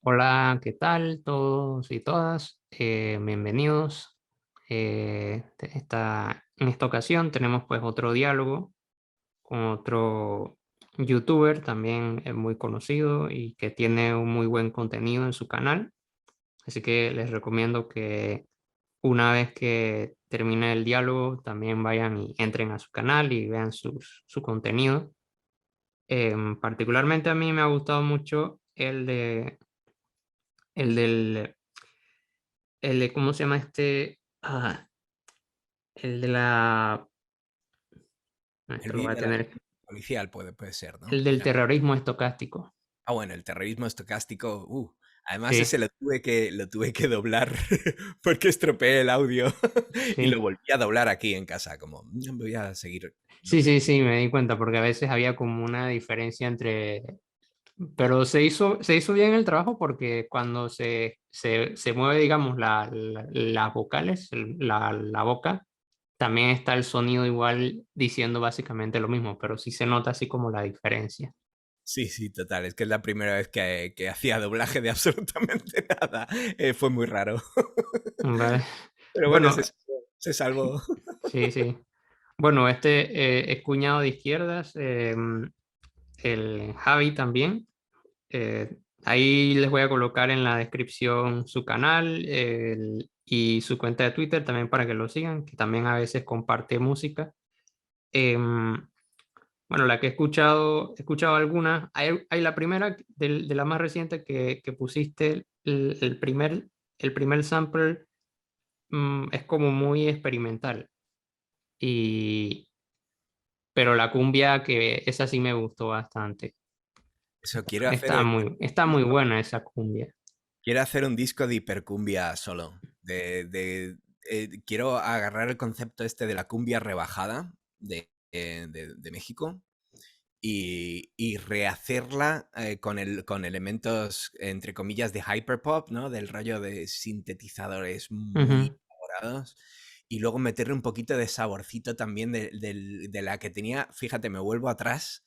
Hola, ¿qué tal todos y todas? Bienvenidos. En esta ocasión tenemos pues otro diálogo con otro youtuber también muy conocido y que tiene un muy buen contenido en su canal. Así que les recomiendo que una vez que termine el diálogo también vayan y entren a su canal y vean su contenido. Particularmente a mí me ha gustado mucho el del ¿cómo se llama este? El de la, El esto lo vi voy a de la tener, policial puede ser, ¿no? el del terrorismo estocástico. Bueno, el terrorismo estocástico, además ese Sí, lo tuve que doblar porque estropeé el audio y lo sí, volví a doblar aquí en casa, como, voy a seguir lo sí, que sí, sí, me di cuenta porque a veces había como una diferencia entre, pero se hizo bien el trabajo porque cuando se mueve, digamos, las vocales, la boca, también está el sonido igual diciendo básicamente lo mismo, pero sí se nota así como la diferencia. Sí, sí, total, es que es la primera vez que hacía doblaje de absolutamente nada, fue muy raro. Vale. Pero bueno, Bueno, se salvó. sí, sí. Bueno, este es cuñado de izquierdas, el Javi también. Ahí les voy a colocar en la descripción su canal y su cuenta de Twitter también para que lo sigan, que también a veces comparte música. Em, bueno, la que he escuchado algunas. Hay la primera de la más reciente que pusiste, el primer sample, es como muy experimental. Y, pero la cumbia, que esa sí me gustó bastante. Eso, quiero hacer, Está muy buena esa cumbia. quiero hacer un disco de hipercumbia solo. Quiero agarrar el concepto este de la cumbia rebajada de México y rehacerla con elementos, entre comillas, de hyperpop, ¿no? Del rollo de sintetizadores muy Ujú. elaborados. Y luego meterle un poquito de saborcito también de la que tenía, fíjate, me vuelvo atrás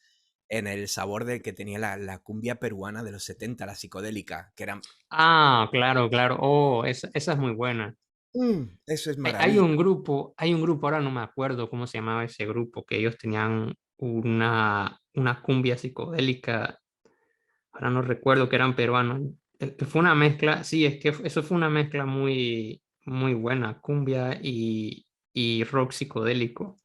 en el sabor del que tenía la cumbia peruana de los 70, la psicodélica, que era... Ah, claro, claro. Oh, esa es muy buena. Eso es Hay maravilla. hay un grupo, ahora no me acuerdo cómo se llamaba ese grupo, que ellos tenían una cumbia psicodélica, ahora no recuerdo que eran peruanos. Fue una mezcla, sí, es que eso fue una mezcla muy buena, cumbia y rock psicodélico.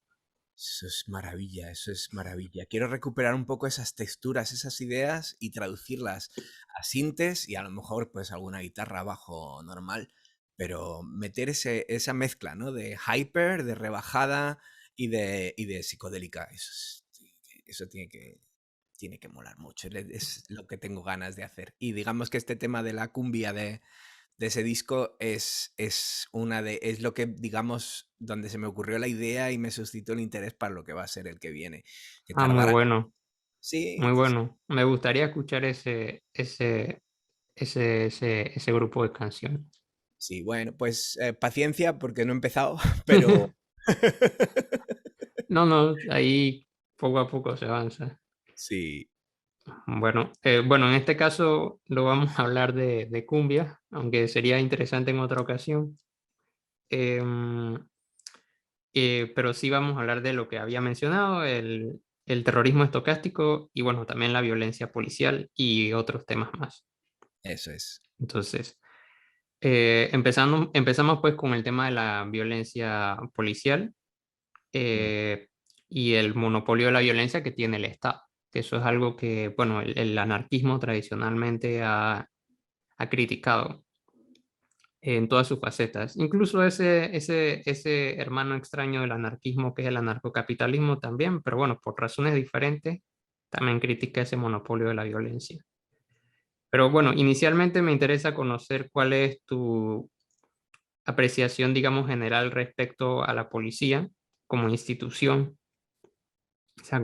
Eso es maravilla, eso es maravilla. Quiero recuperar un poco esas texturas, esas ideas y traducirlas a sintes y a lo mejor pues alguna guitarra bajo normal, pero meter esa mezcla, ¿no? De hyper, de rebajada y de psicodélica. Eso tiene que molar mucho. Es lo que tengo ganas de hacer. Y digamos que este tema de la cumbia de ese disco es lo que, digamos, donde se me ocurrió la idea y me suscitó el interés para lo que va a ser el que viene. Que Ah, muy tardará. bueno, Sí, muy sí, bueno. Me gustaría escuchar ese grupo de canciones. sí, bueno, pues paciencia porque no he empezado, pero No, no, ahí poco a poco se avanza. sí, Bueno, en este caso lo vamos a hablar de cumbia, aunque sería interesante en otra ocasión. Em, pero sí vamos a hablar de lo que había mencionado, el terrorismo estocástico y bueno, también la violencia policial y otros temas más. eso es. Entonces, empezamos pues con el tema de la violencia policial, Mm. eh, y el monopolio de la violencia que tiene el Estado. Que eso es algo que, bueno, el anarquismo tradicionalmente ha criticado en todas sus facetas. Incluso ese hermano extraño del anarquismo que es el anarcocapitalismo también, pero bueno, por razones diferentes, también critica ese monopolio de la violencia. Pero bueno, inicialmente me interesa conocer cuál es tu apreciación, digamos, general respecto a la policía como institución. O sea,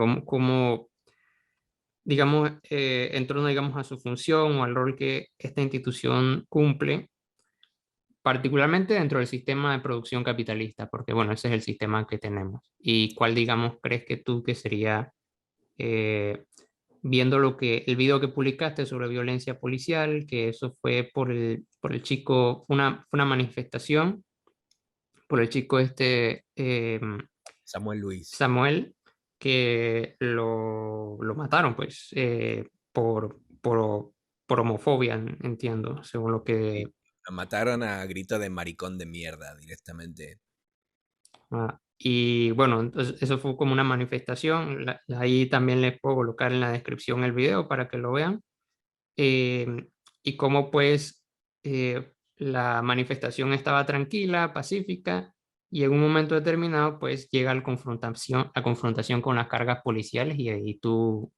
digamos, en torno, digamos, a su función o al rol que esta institución cumple, particularmente dentro del sistema de producción capitalista, porque, bueno, ese es el sistema que tenemos. ¿Y cuál, digamos, crees que tú que sería, eh, viendo el video que publicaste sobre violencia policial, que eso fue por el chico, fue una manifestación por el chico Samuel Luis. Samuel, que lo mataron, pues, por homofobia, entiendo, según lo Sí. que... Lo mataron a grito de maricón de mierda directamente. y bueno, entonces eso fue como una manifestación. Ahí también les puedo colocar en la descripción el video para que lo vean. Y cómo pues la manifestación estaba tranquila, pacífica, y en un momento determinado pues llega la confrontación con las cargas policiales y ahí tú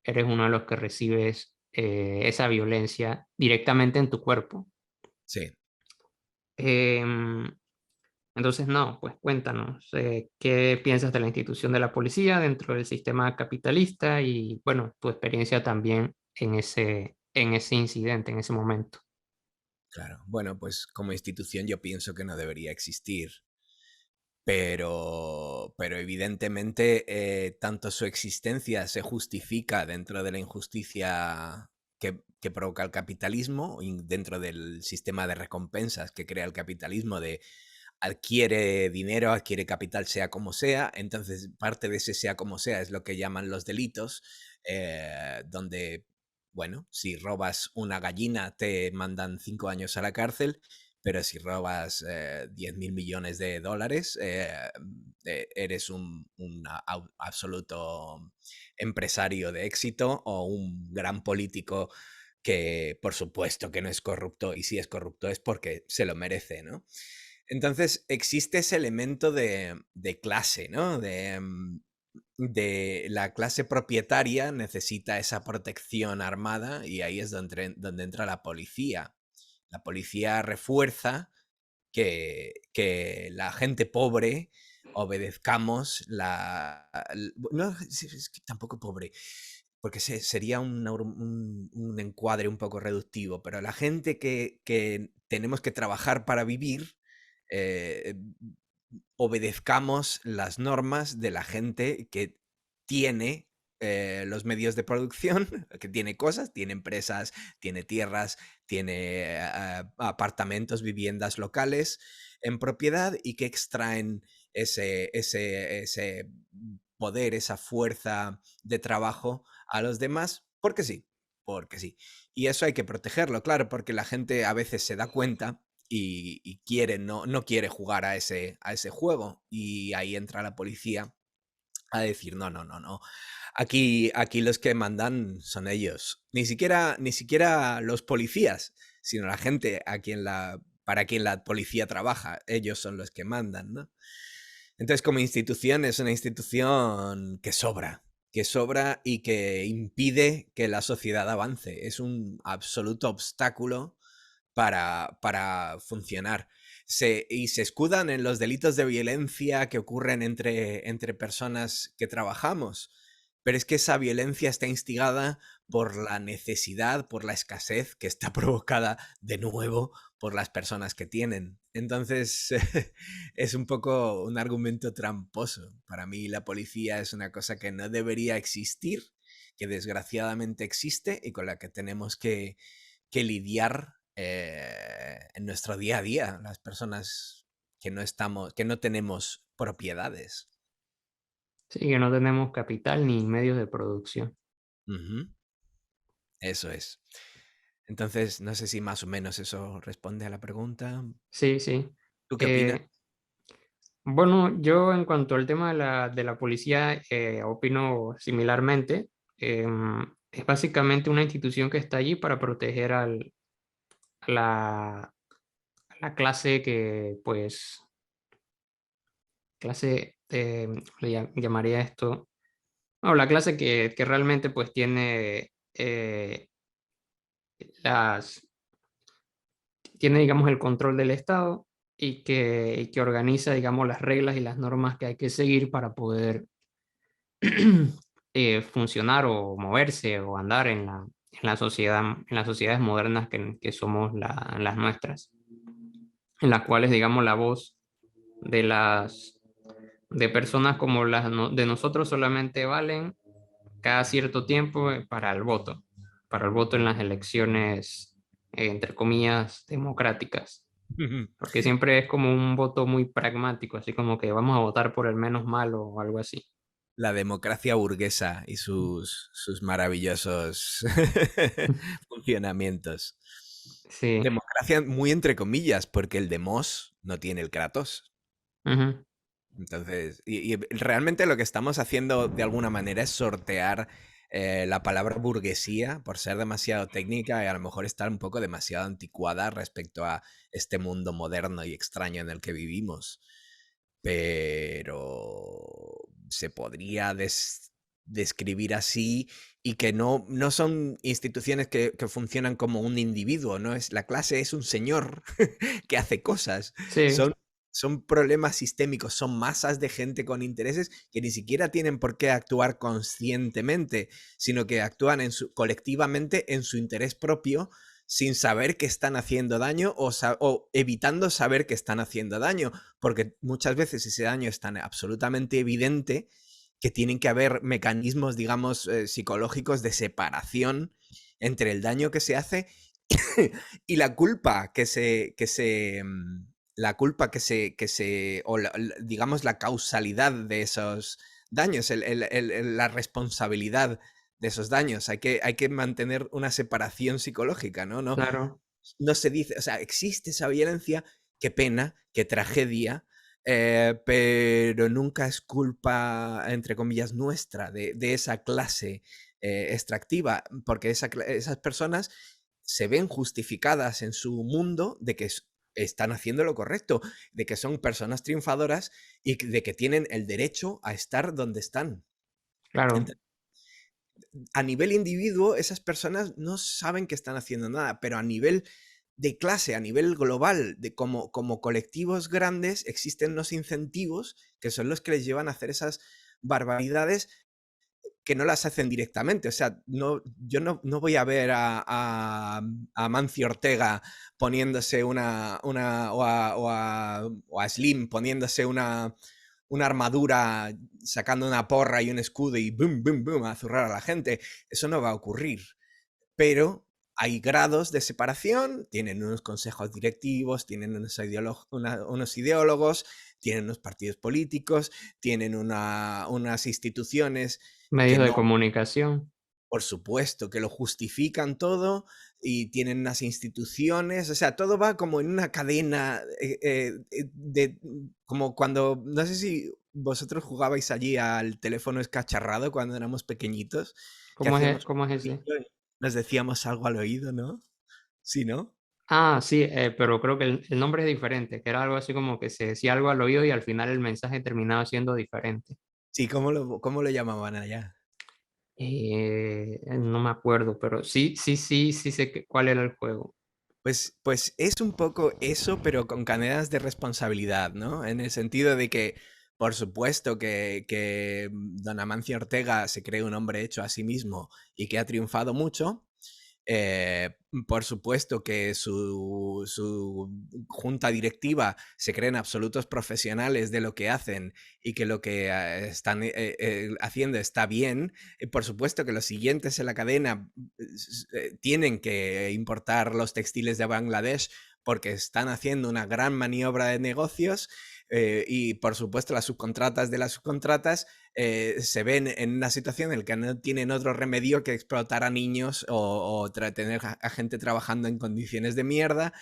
eres uno de los que recibes esa violencia directamente en tu cuerpo. Sí. Em, entonces, no, pues cuéntanos, ¿qué piensas de la institución de la policía dentro del sistema capitalista y, bueno, tu experiencia también en ese incidente, en ese momento? Claro. Bueno, pues como institución yo pienso que no debería existir, pero evidentemente tanto su existencia se justifica dentro de la injusticia que provoca el capitalismo, y dentro del sistema de recompensas que crea el capitalismo de adquiere dinero, adquiere capital, sea como sea. Entonces, parte de ese sea como sea es lo que llaman los delitos, donde, bueno, si robas una gallina te mandan 5 años a la cárcel, pero si robas 10.000 millones de dólares, eres un absoluto empresario de éxito o un gran político que por supuesto que no es corrupto, y si es corrupto es porque se lo merece, ¿no? Entonces existe ese elemento de clase, ¿no? De la clase propietaria necesita esa protección armada, y ahí es donde entra la policía. La policía refuerza que la gente pobre obedezcamos no, es que tampoco pobre, porque sería un encuadre un poco reductivo, pero la gente que tenemos que trabajar para vivir, eh, obedezcamos las normas de la gente que tiene los medios de producción, que tiene cosas, tiene empresas, tiene tierras, tiene apartamentos, viviendas locales en propiedad, y que extraen ese poder, esa fuerza de trabajo a los demás, porque sí, porque sí. Y eso hay que protegerlo, claro, porque la gente a veces se da cuenta y quiere, no quiere jugar a ese juego, y ahí entra la policía a decir, no, no, no, no. Aquí los que mandan son ellos. Ni siquiera los policías, sino la gente para quien la policía trabaja. Ellos son los que mandan, ¿no? Entonces, como institución, es una institución que sobra y que impide que la sociedad avance. Es un absoluto obstáculo para funcionar. Y se escudan en los delitos de violencia que ocurren entre personas que trabajamos. Pero es que esa violencia está instigada por la necesidad, por la escasez que está provocada de nuevo por las personas que tienen. Entonces, es un poco un argumento tramposo. Para mí la policía es una cosa que no debería existir, que desgraciadamente existe y con la que tenemos que lidiar en nuestro día a día, las personas que no tenemos propiedades. Sí, que no tenemos capital ni medios de producción. Ujú. Eso es. Entonces, no sé si más o menos eso responde a la pregunta. Sí, sí. ¿Tú qué opinas? Eh, bueno, yo en cuanto al tema de la policía, opino similarmente. Es básicamente una institución que está allí para proteger a a la clase que, pues, clase, llamaría esto, no, la clase que realmente pues tiene las, tiene, digamos, el control del Estado y que organiza, digamos, las reglas y las normas que hay que seguir para poder funcionar o moverse o andar en la sociedad, en las sociedades modernas que somos las nuestras, en las cuales, digamos, la voz de de personas como de nosotros solamente valen cada cierto tiempo para el voto en las elecciones, entre comillas, democráticas. Porque siempre es como un voto muy pragmático, así como que vamos a votar por el menos malo o algo así. La democracia burguesa y sus maravillosos funcionamientos. Sí. Democracia muy entre comillas, porque el demos no tiene el Kratos. Ujú. Entonces, y realmente lo que estamos haciendo de alguna manera es sortear la palabra burguesía por ser demasiado técnica y a lo mejor estar un poco demasiado anticuada respecto a este mundo moderno y extraño en el que vivimos. Pero se podría describir así y que no son instituciones que funcionan como un individuo, ¿no? La clase es un señor que hace cosas. Sí, Son, son problemas sistémicos, son masas de gente con intereses que ni siquiera tienen por qué actuar conscientemente, sino que actúan colectivamente en su interés propio sin saber que están haciendo daño o evitando saber que están haciendo daño, porque muchas veces ese daño es tan absolutamente evidente que tienen que haber mecanismos, digamos, psicológicos de separación entre el daño que se hace y la culpa la culpa o digamos, la causalidad de esos daños, la responsabilidad de esos daños. Hay que mantener una separación psicológica, ¿no? claro, No se dice, o sea, existe esa violencia, qué pena, qué tragedia, pero nunca es culpa, entre comillas, nuestra, de esa clase extractiva, porque esas personas se ven justificadas en su mundo de que están haciendo lo correcto, de que son personas triunfadoras y de que tienen el derecho a estar donde están. claro, A nivel individuo, esas personas no saben que están haciendo nada, pero a nivel de clase, a nivel global, como colectivos grandes, existen unos incentivos que son los que les llevan a hacer esas barbaridades que no las hacen directamente. O sea, yo no voy a ver a Mancio Ortega poniéndose o a Slim poniéndose una armadura, sacando una porra y un escudo y boom, boom, boom, a zurrar a la gente. Eso no va a ocurrir. Pero hay grados de separación, tienen unos consejos directivos, tienen unos ideólogos, tienen unos partidos políticos, tienen unas instituciones que medios de no, comunicación. por supuesto, que lo justifican todo y tienen unas instituciones, o sea, todo va como en una cadena como cuando, no sé si vosotros jugabais allí al teléfono escacharrado cuando éramos pequeñitos, que hacíamos Cómo es un ese? ruidito y nos decíamos algo al oído, ¿no? Sí, ¿no? Ah, sí, pero creo que el nombre es diferente, que era algo así como que se decía algo al oído y al final el mensaje terminaba siendo diferente. Sí, cómo lo llamaban allá? No me acuerdo, pero sí sé cuál era el juego. Pues es un poco eso, pero con cadenas de responsabilidad, ¿no? En el sentido de que, por supuesto, que don Amancio Ortega se cree un hombre hecho a sí mismo y que ha triunfado mucho. Por supuesto que su junta directiva se creen absolutos profesionales de lo que hacen y que lo que están haciendo está bien. Por supuesto que los siguientes en la cadena tienen que importar los textiles de Bangladesh porque están haciendo una gran maniobra de negocios y por supuesto las subcontratas de las subcontratas se ven en una situación en la que no tienen otro remedio que explotar a niños o tener a gente trabajando en condiciones de mierda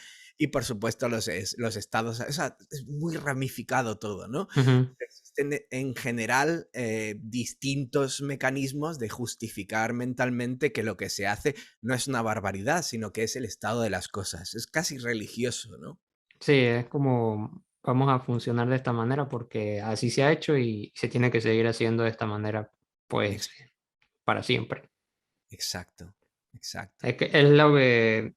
y por supuesto los estados, o sea, es muy ramificado todo, ¿no? Ujú. Existen en general distintos mecanismos de justificar mentalmente que lo que se hace no es una barbaridad, sino que es el estado de las cosas. Es casi religioso, ¿no? Sí, es como vamos a funcionar de esta manera porque así se ha hecho y se tiene que seguir haciendo de esta manera, pues, Ex- para siempre. Exacto, exacto. Es que es lo que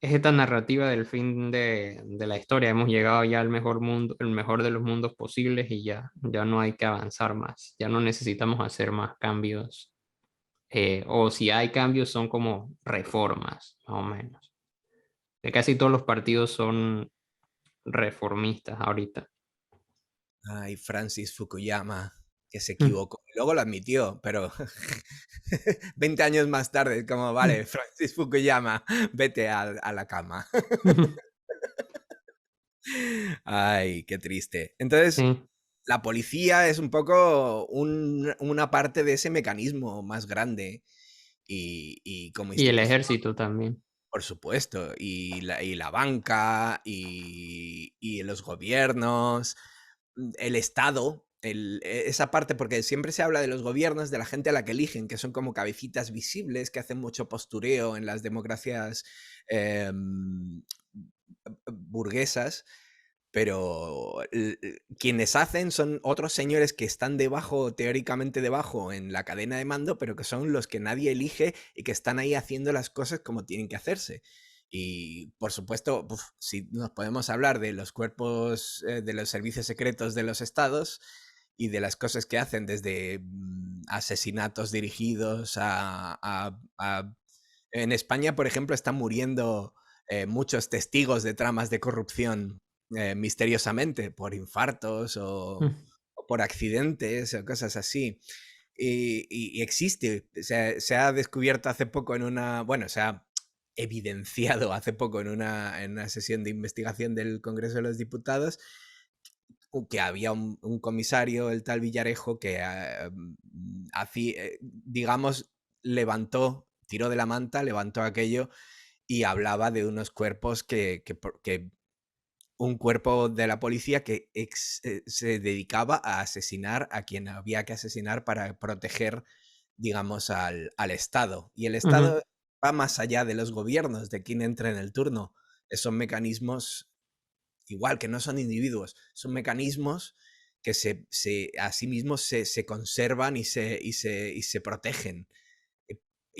es esta narrativa del fin de la historia. Hemos llegado ya al mejor mundo, el mejor de los mundos posibles y ya no hay que avanzar más. Ya no necesitamos hacer más cambios. O si hay cambios son como reformas, más o menos. Que casi todos los partidos son reformistas ahorita. Ay, Francis Fukuyama. que se equivocó. Luego lo admitió, pero 20 años más tarde, como, vale, Francis Fukuyama, vete a la cama. Ay, qué triste. Entonces, Sí, la policía es un poco una parte de ese mecanismo más grande y como y el institución, ejército también. por supuesto, y la banca y los gobiernos, el Estado, esa parte, porque siempre se habla de los gobiernos, de la gente a la que eligen, que son como cabecitas visibles, que hacen mucho postureo en las democracias burguesas, pero quienes hacen son otros señores que están debajo, teóricamente debajo, en la cadena de mando, pero que son los que nadie elige y que están ahí haciendo las cosas como tienen que hacerse. Y por supuesto, si nos podemos hablar de los cuerpos, de los servicios secretos de los estados y de las cosas que hacen, desde asesinatos dirigidos en España, por ejemplo, están muriendo muchos testigos de tramas de corrupción misteriosamente por infartos o por accidentes o cosas así. Y existe, se ha descubierto hace poco en una, bueno, se ha evidenciado hace poco en una sesión de investigación del Congreso de los Diputados que había un comisario, el tal Villarejo, que digamos, tiró de la manta, levantó aquello y hablaba de unos cuerpos que un cuerpo de la policía que se dedicaba a asesinar a quien había que asesinar para proteger, digamos, al Estado. Y el Ujú. Estado va más allá de los gobiernos, de quien entra en el turno. Son mecanismos, igual que no son individuos, son mecanismos que a sí mismos se conservan y se protegen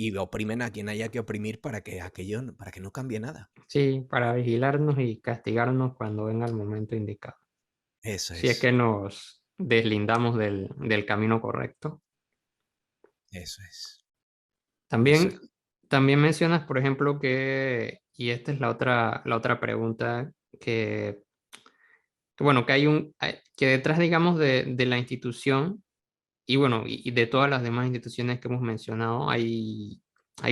y oprimen a quien haya que oprimir para que para que no cambie nada. Sí, para vigilarnos y castigarnos cuando venga el momento indicado. Eso Si es que es, nos deslindamos del camino correcto. eso es, eso También, es. también mencionas, por ejemplo, y esta es la otra pregunta, bueno, que que detrás, digamos, de la institución, y bueno, y de todas las demás instituciones que hemos mencionado, hay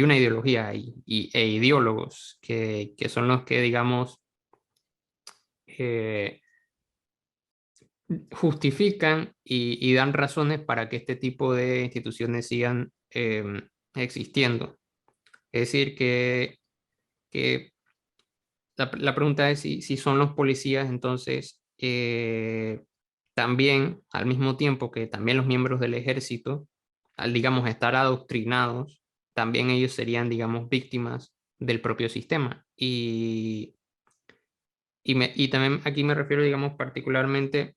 una ideología e ideólogos que son los que, digamos, eh, justifican y dan razones para que este tipo de instituciones sigan existiendo. Es decir, que la pregunta es si son los policías, entonces, también, al mismo tiempo que también los miembros del ejército, al, digamos, estar adoctrinados, también ellos serían, digamos, víctimas del propio sistema. Y también aquí me refiero, digamos, particularmente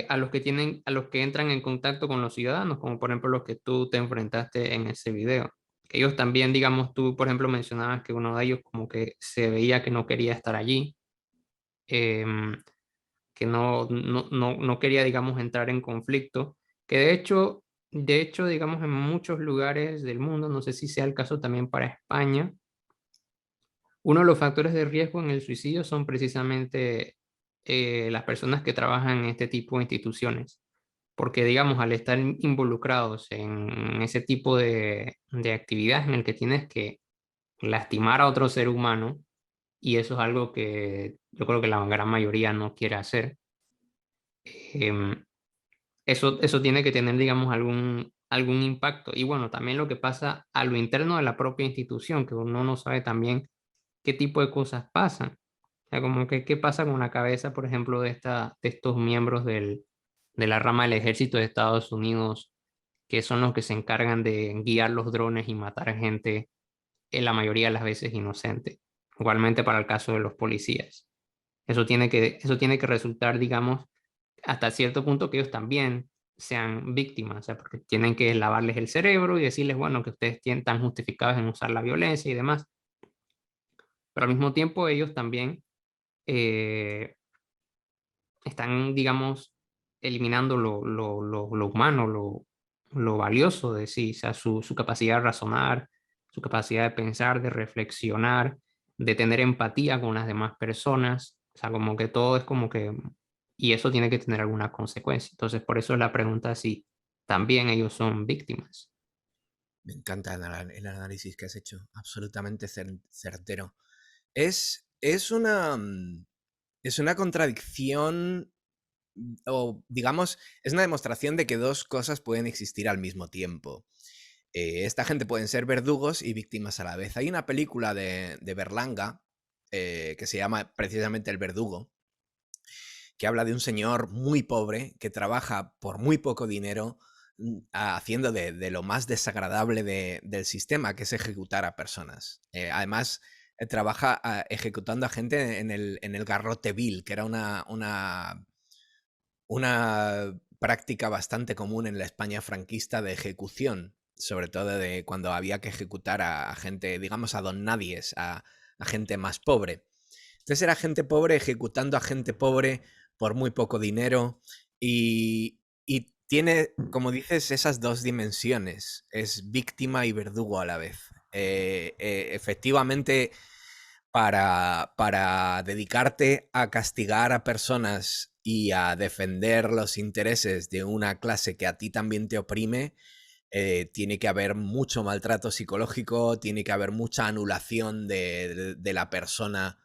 a los que entran en contacto con los ciudadanos, como por ejemplo los que tú te enfrentaste en ese video. Que ellos también, digamos, tú, por ejemplo, mencionabas que uno de ellos como que se veía que no quería estar allí, em, que no quería, digamos, entrar en conflicto, que de hecho, digamos, en muchos lugares del mundo, no sé si sea el caso también para España, uno de los factores de riesgo en el suicidio son precisamente las personas que trabajan en este tipo de instituciones, porque digamos, al estar involucrados en ese tipo de actividades en el que tienes que lastimar a otro ser humano, y eso es algo que yo creo que la gran mayoría no quiere hacer, em, eso tiene que tener, digamos, algún impacto. Y bueno, también lo que pasa a lo interno de la propia institución, que uno no sabe también qué tipo de cosas pasan. O sea, como que qué pasa con la cabeza, por ejemplo, de estos miembros de la rama del ejército de Estados Unidos, que son los que se encargan de guiar los drones y matar gente, en la mayoría de las veces inocente. Igualmente para el caso de los policías. Eso tiene que resultar, digamos, hasta cierto punto que ellos también sean víctimas, o sea, porque tienen que lavarles el cerebro y decirles, bueno, que ustedes están justificados en usar la violencia y demás, pero al mismo tiempo ellos también eh, están, digamos, eliminando lo humano, lo valioso de sí, o sea, su capacidad de razonar, su capacidad de pensar, de reflexionar, de tener empatía con las demás personas, o sea, como que todo es como que y eso tiene que tener alguna consecuencia. Entonces, por eso la pregunta es si también ellos son víctimas. Me encanta el análisis que has hecho, absolutamente certero. Es una, es una contradicción, o digamos, es una demostración de que dos cosas pueden existir al mismo tiempo. Esta gente pueden ser verdugos y víctimas a la vez. Hay una película de Berlanga que se llama precisamente El Verdugo, que habla de un señor muy pobre que trabaja por muy poco dinero haciendo de lo más desagradable del sistema, que es ejecutar a personas. Además, trabaja ejecutando a gente en el garrote vil, que era una práctica bastante común en la España franquista de ejecución, sobre todo de cuando había que ejecutar a gente, digamos, a don nadies, a gente más pobre. Entonces era gente pobre ejecutando a gente pobre por muy poco dinero y tiene, como dices, esas dos dimensiones. Es víctima y verdugo a la vez. Efectivamente, para dedicarte a castigar a personas y a defender los intereses de una clase que a ti también te oprime, tiene que haber mucho maltrato psicológico, tiene que haber mucha anulación de la persona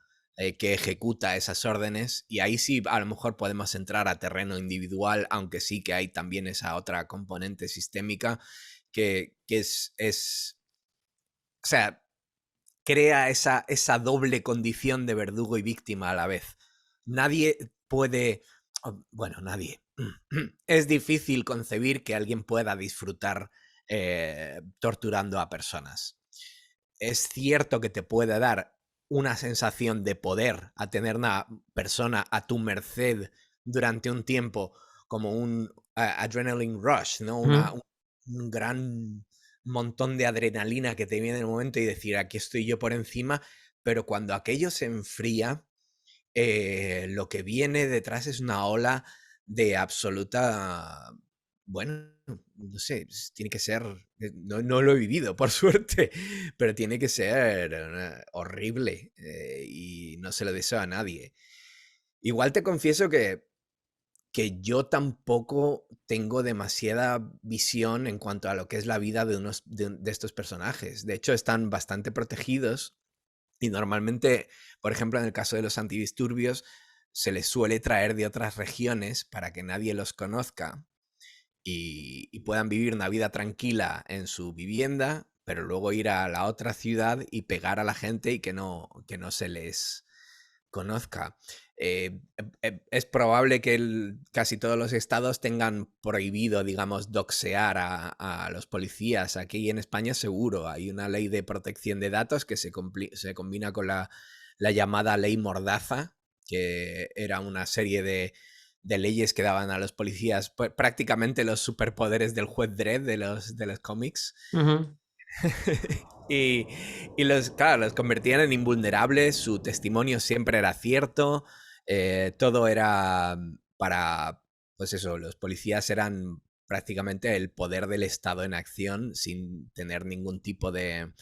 que ejecuta esas órdenes, y ahí sí a lo mejor podemos entrar a terreno individual, aunque sí que hay también esa otra componente sistémica que o sea, crea esa doble condición de verdugo y víctima a la vez. Nadie puede, bueno, nadie. Es difícil concebir que alguien pueda disfrutar torturando a personas. Es cierto que te puede dar una sensación de poder a tener una persona a tu merced durante un tiempo, como un adrenaline rush, ¿no? Ujú. Un gran montón de adrenalina que te viene en el momento y decir, aquí estoy yo por encima, pero cuando aquello se enfría, lo que viene detrás es una ola de absoluta, bueno, no sé, tiene que ser, no lo he vivido por suerte, pero tiene que ser horrible y no se lo deseo a nadie. Igual te confieso que yo tampoco tengo demasiada visión en cuanto a lo que es la vida de estos personajes. De hecho, están bastante protegidos y normalmente, por ejemplo, en el caso de los antidisturbios, se les suele traer de otras regiones para que nadie los conozca y puedan vivir una vida tranquila en su vivienda, pero luego ir a la otra ciudad y pegar a la gente y que no se les conozca. Es probable que casi todos los estados tengan prohibido, digamos, doxear a los policías. Aquí en España seguro hay una ley de protección de datos que se combina con la llamada ley Mordaza, que era una serie de leyes que daban a los policías prácticamente los superpoderes del juez Dredd de los cómics. Ujú. Y, claro, los convertían en invulnerables, su testimonio siempre era cierto, todo era para, pues eso, los policías eran prácticamente el poder del Estado en acción sin tener ningún tipo de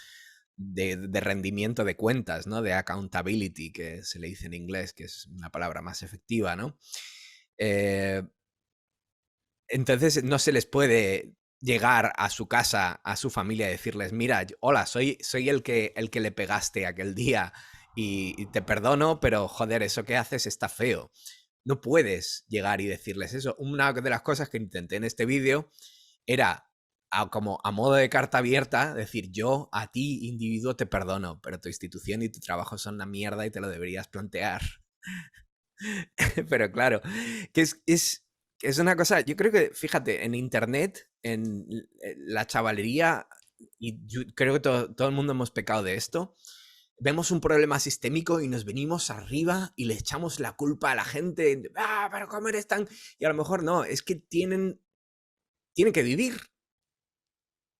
rendimiento de cuentas, ¿no? De accountability, que se le dice en inglés, que es una palabra más efectiva, ¿no? Eh, entonces no se les puede llegar a su casa, a su familia, y decirles, mira, hola, soy el que le pegaste aquel día y te perdono, pero joder, eso que haces está feo. No puedes llegar y decirles eso. Una de las cosas que intenté en este vídeo era como a modo de carta abierta, decir, yo a ti, individuo, te perdono, pero tu institución y tu trabajo son una mierda y te lo deberías plantear. Pero claro, que es una cosa, yo creo que, fíjate, en internet, en la chavalería, y yo creo que todo el mundo hemos pecado de esto, vemos un problema sistémico y nos venimos arriba y le echamos la culpa a la gente, ah, pero ¿cómo eres tan...? Y a lo mejor no, es que tienen que vivir.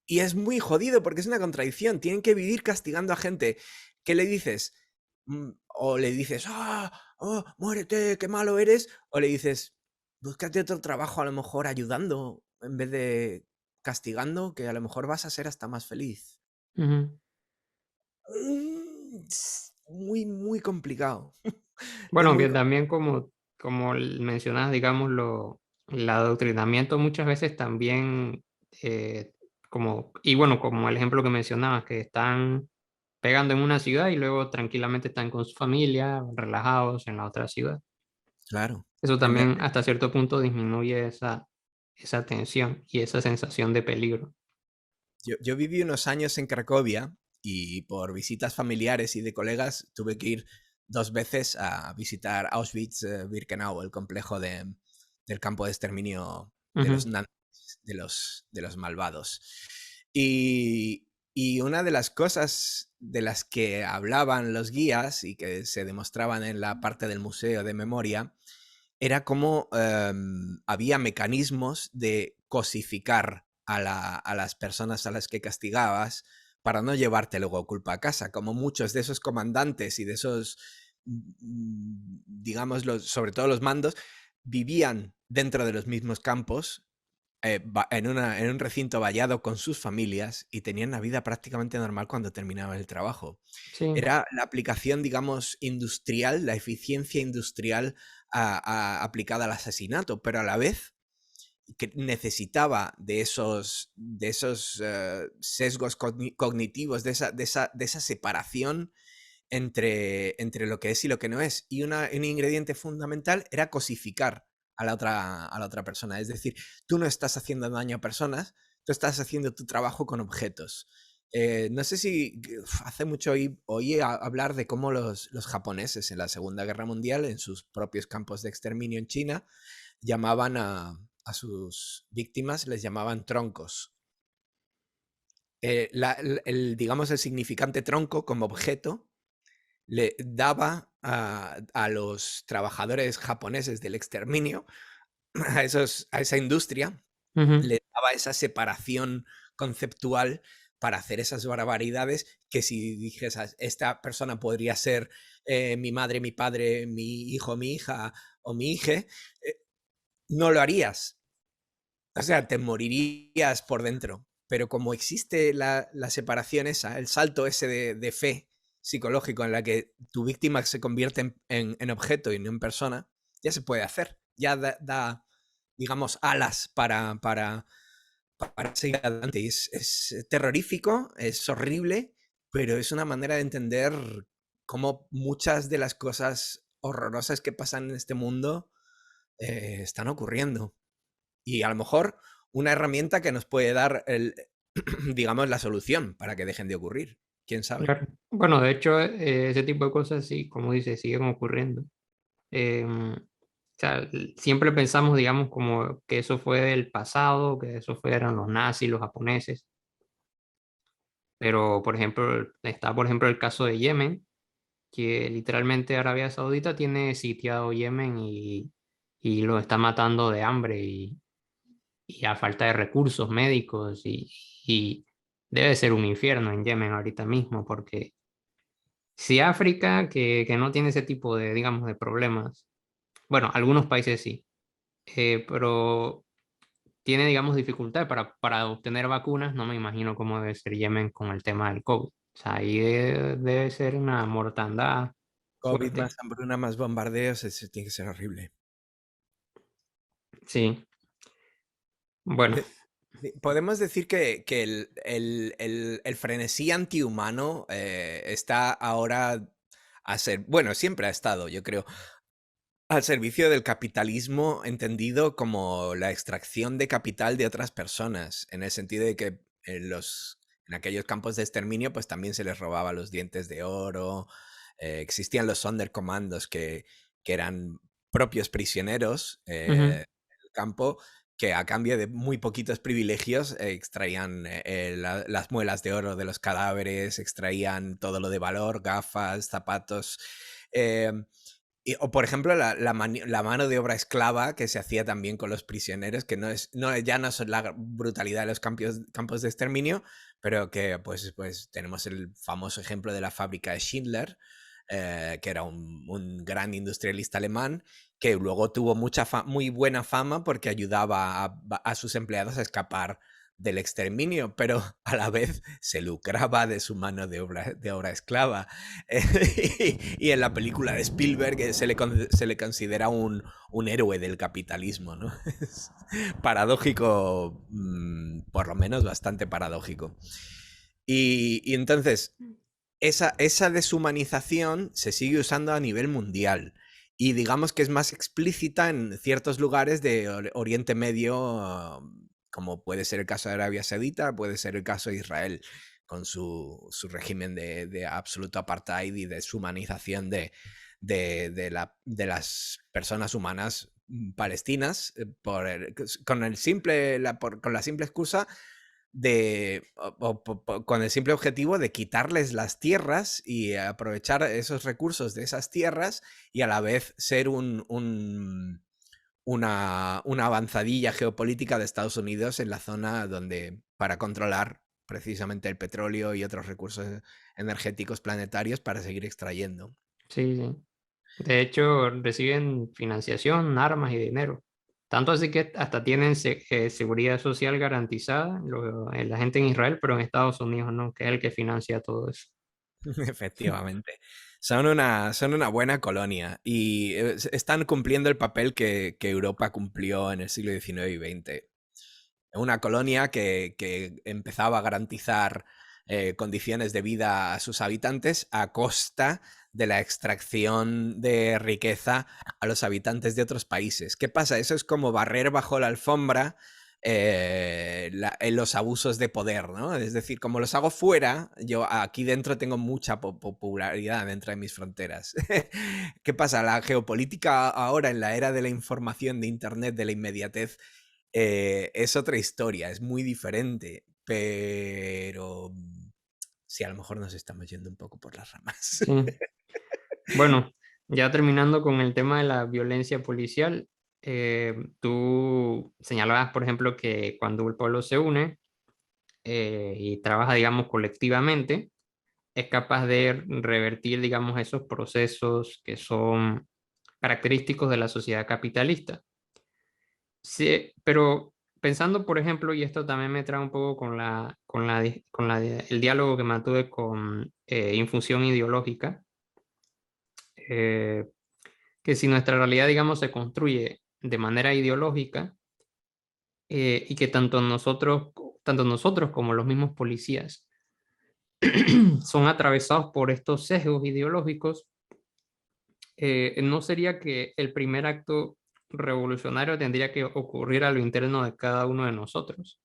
Y es muy jodido porque es una contradicción. Tienen que vivir castigando a gente. ¿Qué le dices? O le dices, ah, oh, muérete, qué malo eres. O le dices, búscate otro trabajo a lo mejor ayudando en vez de castigando, que a lo mejor vas a ser hasta más feliz. Ujú. Es muy, muy complicado. Es Bueno, muy aunque también como como mencionas, digamos, el adoctrinamiento muchas veces también, eh, como, y bueno, como el ejemplo que mencionabas, que están pegando en una ciudad y luego tranquilamente están con su familia, relajados en la otra ciudad. Claro. Eso Me- también hasta cierto punto disminuye esa tensión y esa sensación de peligro. yo viví unos años en Cracovia y por visitas familiares y de colegas tuve que ir 2 veces a visitar Auschwitz-Birkenau, el complejo del campo de exterminio de los Ujú. nazis, de los malvados. Y una de las cosas de las que hablaban los guías y que se demostraban en la parte del museo de memoria era cómo había mecanismos de cosificar a las personas a las que castigabas para no llevarte luego culpa a casa, como muchos de esos comandantes y de esos, digamos, sobre todo los mandos, vivían dentro de los mismos campos, en un recinto vallado con sus familias y tenían una vida prácticamente normal cuando terminaban el trabajo. Sí, Era la aplicación, digamos, industrial, la eficiencia industrial aplicada al asesinato, pero a la vez que necesitaba de esos sesgos cognitivos, de esa separación entre lo que es y lo que no es. Y un ingrediente fundamental era cosificar a la otra persona. Es decir, tú no estás haciendo daño a personas, tú estás haciendo tu trabajo con objetos. No sé si hace mucho oí hablar de cómo los japoneses en la Segunda Guerra Mundial, en sus propios campos de exterminio en China, llamaban a sus víctimas, les llamaban troncos. Digamos, el significante tronco como objeto le daba a los trabajadores japoneses del exterminio, a esa industria, ujú. le daba esa separación conceptual para hacer esas barbaridades que si dijes, esta persona podría ser mi madre, mi padre, mi hijo, mi hija o mi hija, no lo harías. O sea, te morirías por dentro. Pero como existe la separación esa, el salto ese de fe psicológico en la que tu víctima se convierte en objeto y no en persona, ya se puede hacer. Ya da, digamos, alas para seguir adelante. Y es terrorífico, es horrible, pero es una manera de entender cómo muchas de las cosas horrorosas que pasan en este mundo están ocurriendo. Y a lo mejor una herramienta que nos puede dar digamos, la solución para que dejen de ocurrir. ¿Quién sabe? Claro. Bueno, de hecho, ese tipo de cosas sí, como dices, siguen ocurriendo. O sea, siempre pensamos, digamos, como que eso fue del pasado, que eso fueron los nazis, los japoneses, pero, por ejemplo, está, por ejemplo, el caso de Yemen, que literalmente Arabia Saudita tiene sitiado Yemen y lo está matando de hambre y a falta de recursos médicos y debe ser un infierno en Yemen ahorita mismo, porque si África, que no tiene ese tipo de, digamos, de problemas, bueno, algunos países sí, pero tiene, digamos, dificultad para obtener vacunas, no me imagino cómo debe ser Yemen con el tema del COVID. O sea, ahí debe ser una mortandad COVID más fuerte. hambruna, más bombardeos, eso tiene que ser horrible. Sí, bueno, De- Podemos decir que el frenesí antihumano está ahora bueno, siempre ha estado, yo creo, al servicio del capitalismo entendido como la extracción de capital de otras personas, en el sentido de que en aquellos campos de exterminio pues también se les robaba los dientes de oro, existían los Sonderkommandos que eran propios prisioneros ujú. del campo que a cambio de muy poquitos privilegios extraían las muelas de oro de los cadáveres, extraían todo lo de valor, gafas, zapatos. eh, o por ejemplo, la mano de obra esclava que se hacía también con los prisioneros, que ya no son la brutalidad de los campos de exterminio, pero que pues tenemos el famoso ejemplo de la fábrica de Schindler, que era un gran industrialista alemán, que luego tuvo muy buena fama porque ayudaba a sus empleados a escapar del exterminio, pero a la vez se lucraba de su mano de obra esclava. Y en la película de Spielberg se le considera un héroe del capitalismo, ¿no? Es paradójico, por lo menos bastante paradójico. Y entonces, esa deshumanización se sigue usando a nivel mundial. Y digamos que es más explícita en ciertos lugares de Oriente Medio, como puede ser el caso de Arabia Saudita, puede ser el caso de Israel, con su régimen de absoluto apartheid y deshumanización de las personas humanas palestinas, con la simple excusa con el simple objetivo de quitarles las tierras y aprovechar esos recursos de esas tierras y a la vez ser una avanzadilla geopolítica de Estados Unidos en la zona para controlar precisamente el petróleo y otros recursos energéticos planetarios para seguir extrayendo. Sí, sí. De hecho, reciben financiación, armas y dinero. Tanto así que hasta tienen seguridad social garantizada, la gente en Israel, pero en Estados Unidos no, que es el que financia todo eso. Efectivamente. Son una buena colonia y están cumpliendo el papel que Europa cumplió en el siglo XIX y XX. Una colonia que empezaba a garantizar condiciones de vida a sus habitantes a costa de la extracción de riqueza a los habitantes de otros países. ¿Qué pasa? Eso es como barrer bajo la alfombra en los abusos de poder, ¿no? Es decir, como los hago fuera, yo aquí dentro tengo mucha popularidad dentro de mis fronteras. ¿Qué pasa? La geopolítica ahora, en la era de la información, de Internet, de la inmediatez, es otra historia, es muy diferente, pero sí, a lo mejor nos estamos yendo un poco por las ramas. Sí. Bueno, ya terminando con el tema de la violencia policial, tú señalabas, por ejemplo, que cuando el pueblo se une y trabaja, digamos, colectivamente, es capaz de revertir, digamos, esos procesos que son característicos de la sociedad capitalista. Sí, pero pensando, por ejemplo, y esto también me trae un poco el diálogo que mantuve con Infusión Ideológica, eh, que si nuestra realidad, digamos, se construye de manera ideológica y que tanto nosotros como los mismos policías son atravesados por estos sesgos ideológicos, ¿no sería que el primer acto revolucionario tendría que ocurrir a lo interno de cada uno de nosotros?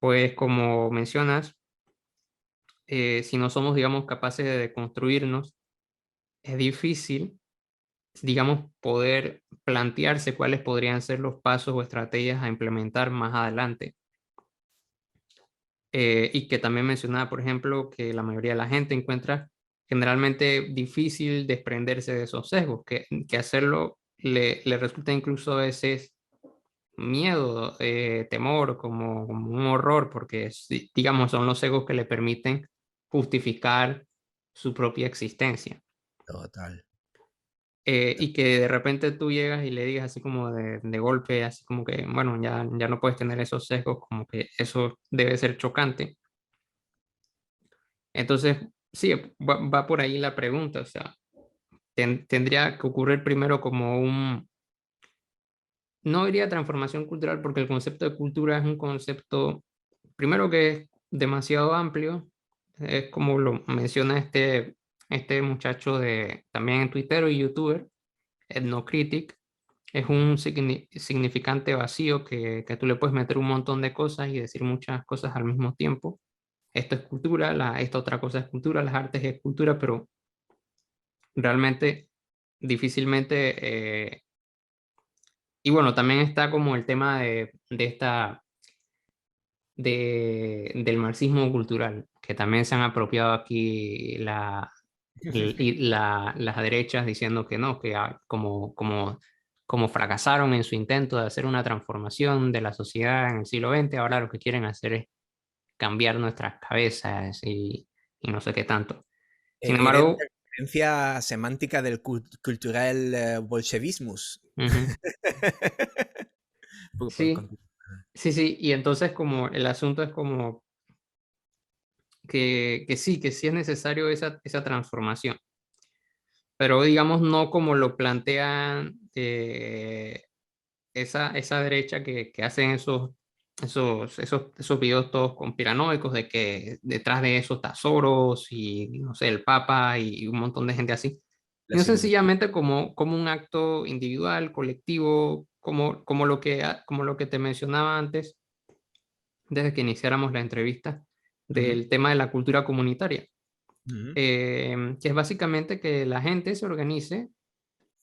Pues como mencionas, si no somos, digamos, capaces de deconstruirnos, es difícil, digamos, poder plantearse cuáles podrían ser los pasos o estrategias a implementar más adelante. Y que también mencionaba, por ejemplo, que la mayoría de la gente encuentra generalmente difícil desprenderse de esos sesgos, que hacerlo le resulta incluso a veces miedo, temor, como un horror, porque digamos son los egos que le permiten justificar su propia existencia. Total. Y que de repente tú llegas y le digas así como de golpe, así como que, bueno, ya no puedes tener esos sesgos, como que eso debe ser chocante. Entonces, sí, va por ahí la pregunta, o sea, tendría que ocurrir primero como no diría transformación cultural, porque el concepto de cultura es un concepto, primero que es demasiado amplio, es como lo menciona este muchacho también en Twitter y youtuber, Etnocritic, es un significante vacío que tú le puedes meter un montón de cosas y decir muchas cosas al mismo tiempo. Esto es cultura, esta otra cosa es cultura, las artes es cultura, pero realmente difícilmente... y bueno, también está como el tema del marxismo cultural, que también se han apropiado aquí las derechas diciendo que no, que como fracasaron en su intento de hacer una transformación de la sociedad en el siglo XX, ahora lo que quieren hacer es cambiar nuestras cabezas y no sé qué tanto. Sin Eres embargo, la referencia semántica del cultural bolchevismus. ujú, Por sí, continuar. Sí, sí, y entonces como el asunto es como que sí es necesario esa transformación, pero digamos no como lo plantean esa derecha que hacen esos videos todos conspiranoicos de que detrás de eso está Soros y no sé, el Papa y un montón de gente así, sino Los Illuminati. sencillamente como un acto individual, colectivo, como lo que te mencionaba antes, desde que iniciáramos la entrevista, Ujú, del tema de la cultura comunitaria, ujú, que es básicamente que la gente se organice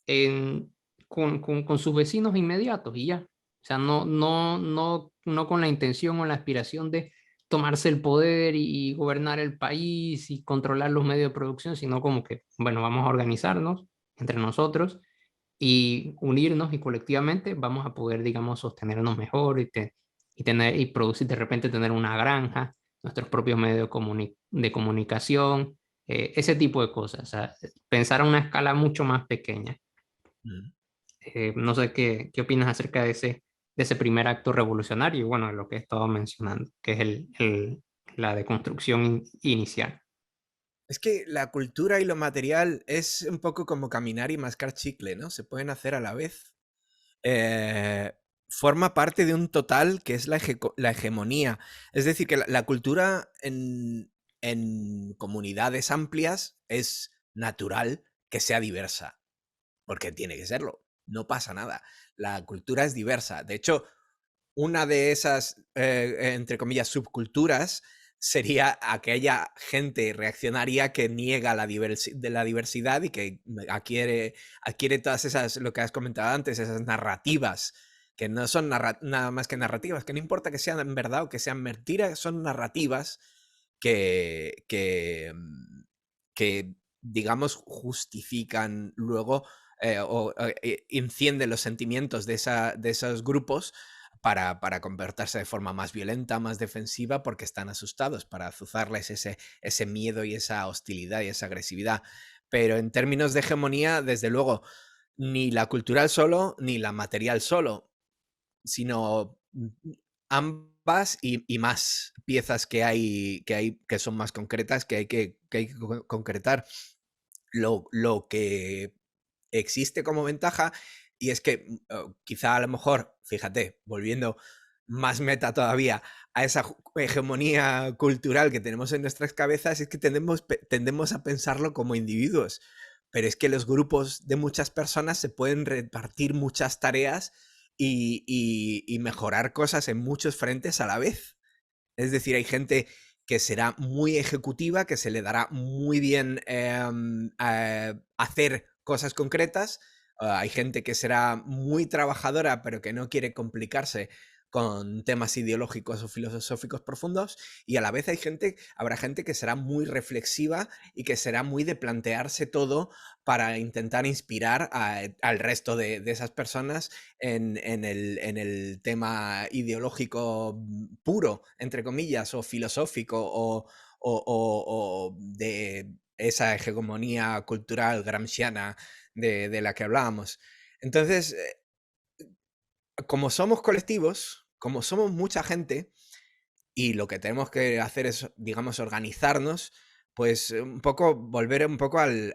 en- con sus vecinos inmediatos y ya. O sea, no con la intención o la aspiración de tomarse el poder y gobernar el país y controlar los medios de producción, sino como que, bueno, vamos a organizarnos entre nosotros y unirnos y colectivamente vamos a poder, digamos, sostenernos mejor y tener y producir de repente tener una granja, nuestros propios medios de comunicación, ese tipo de cosas. O sea, pensar a una escala mucho más pequeña. ujú. No sé qué opinas acerca de ese primer acto revolucionario y bueno, de lo que he estado mencionando, que es la deconstrucción inicial. Es que la cultura y lo material es un poco como caminar y mascar chicle, ¿no? Se pueden hacer a la vez. eh, Forma parte de un total que es la hegemonía. Es decir, que la cultura en comunidades amplias es natural que sea diversa, porque tiene que serlo. No pasa nada. La cultura es diversa. De hecho, una de esas, entre comillas, subculturas sería aquella gente reaccionaria que niega de la diversidad y que adquiere todas esas, lo que has comentado antes, esas narrativas, que no son nada más que narrativas, que no importa que sean verdad o que sean mentiras, son narrativas que, que, que digamos, justifican luego encienden los sentimientos de esos grupos para comportarse de forma más violenta, más defensiva, porque están asustados, para azuzarles ese miedo y esa hostilidad y esa agresividad. Pero en términos de hegemonía, desde luego, ni la cultural solo, ni la material solo, sino ambas y más piezas que son más concretas, que hay que concretar. Lo que existe como ventaja y es que quizá a lo mejor, fíjate, volviendo más meta todavía a esa hegemonía cultural que tenemos en nuestras cabezas, es que tendemos a pensarlo como individuos, pero es que los grupos de muchas personas se pueden repartir muchas tareas y mejorar cosas en muchos frentes a la vez. Es decir, hay gente que será muy ejecutiva, que se le dará muy bien hacer cosas concretas. Hay gente que será muy trabajadora, pero que no quiere complicarse con temas ideológicos o filosóficos profundos. Y a la vez habrá gente que será muy reflexiva y que será muy de plantearse todo para intentar inspirar al resto de esas personas en el tema ideológico puro, entre comillas, o filosófico, o de esa hegemonía cultural gramsciana de la que hablábamos. Entonces, como somos colectivos, como somos mucha gente, y lo que tenemos que hacer es, digamos, organizarnos, pues un poco, volver un poco al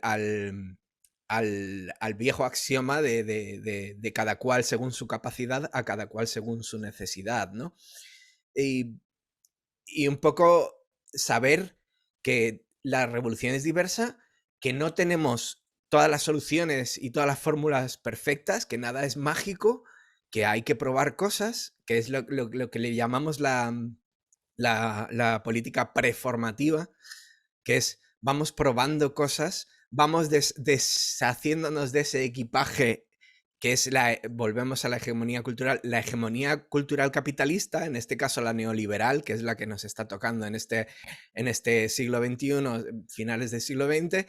viejo axioma de cada cual según su capacidad, a cada cual según su necesidad, ¿no? Y, y un poco saber que la revolución es diversa, que no tenemos todas las soluciones y todas las fórmulas perfectas, que nada es mágico, que hay que probar cosas, que es lo que le llamamos la política preformativa, que es vamos probando cosas, vamos deshaciéndonos de ese equipaje que es volvemos a la hegemonía cultural capitalista, en este caso la neoliberal, que es la que nos está tocando en este siglo XXI, finales del siglo XX,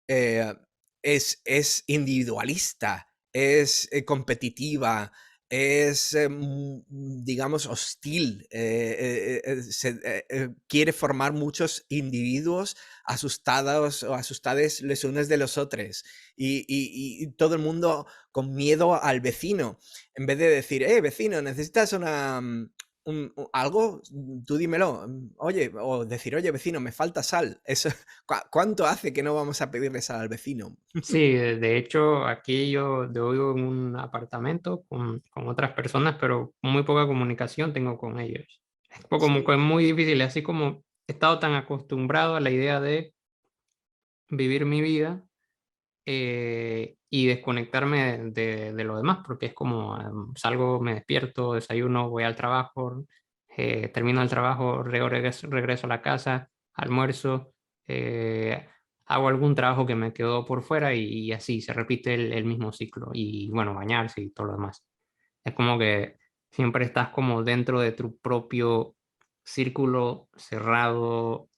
eh, es individualista, es competitiva, es, digamos, hostil. Quiere formar muchos individuos asustados o asustades los unos de los otros. Y todo el mundo con miedo al vecino. En vez de decir, vecino, ¿necesitas algo? Tú dímelo. Oye, o decir, oye, vecino, me falta sal. Eso, ¿cuánto hace que no vamos a pedirle sal al vecino? Sí, de hecho, aquí yo vivo en un apartamento con otras personas, pero muy poca comunicación tengo con ellos. Es como Sí. que es muy difícil, así como he estado tan acostumbrado a la idea de vivir mi vida y desconectarme de lo demás, porque es como salgo, me despierto, desayuno, voy al trabajo, termino el trabajo, regreso a la casa, almuerzo, eh, hago algún trabajo que me quedó por fuera y así se repite el mismo ciclo. Y bueno, bañarse y todo lo demás. Es como que siempre estás como dentro de tu propio círculo cerrado,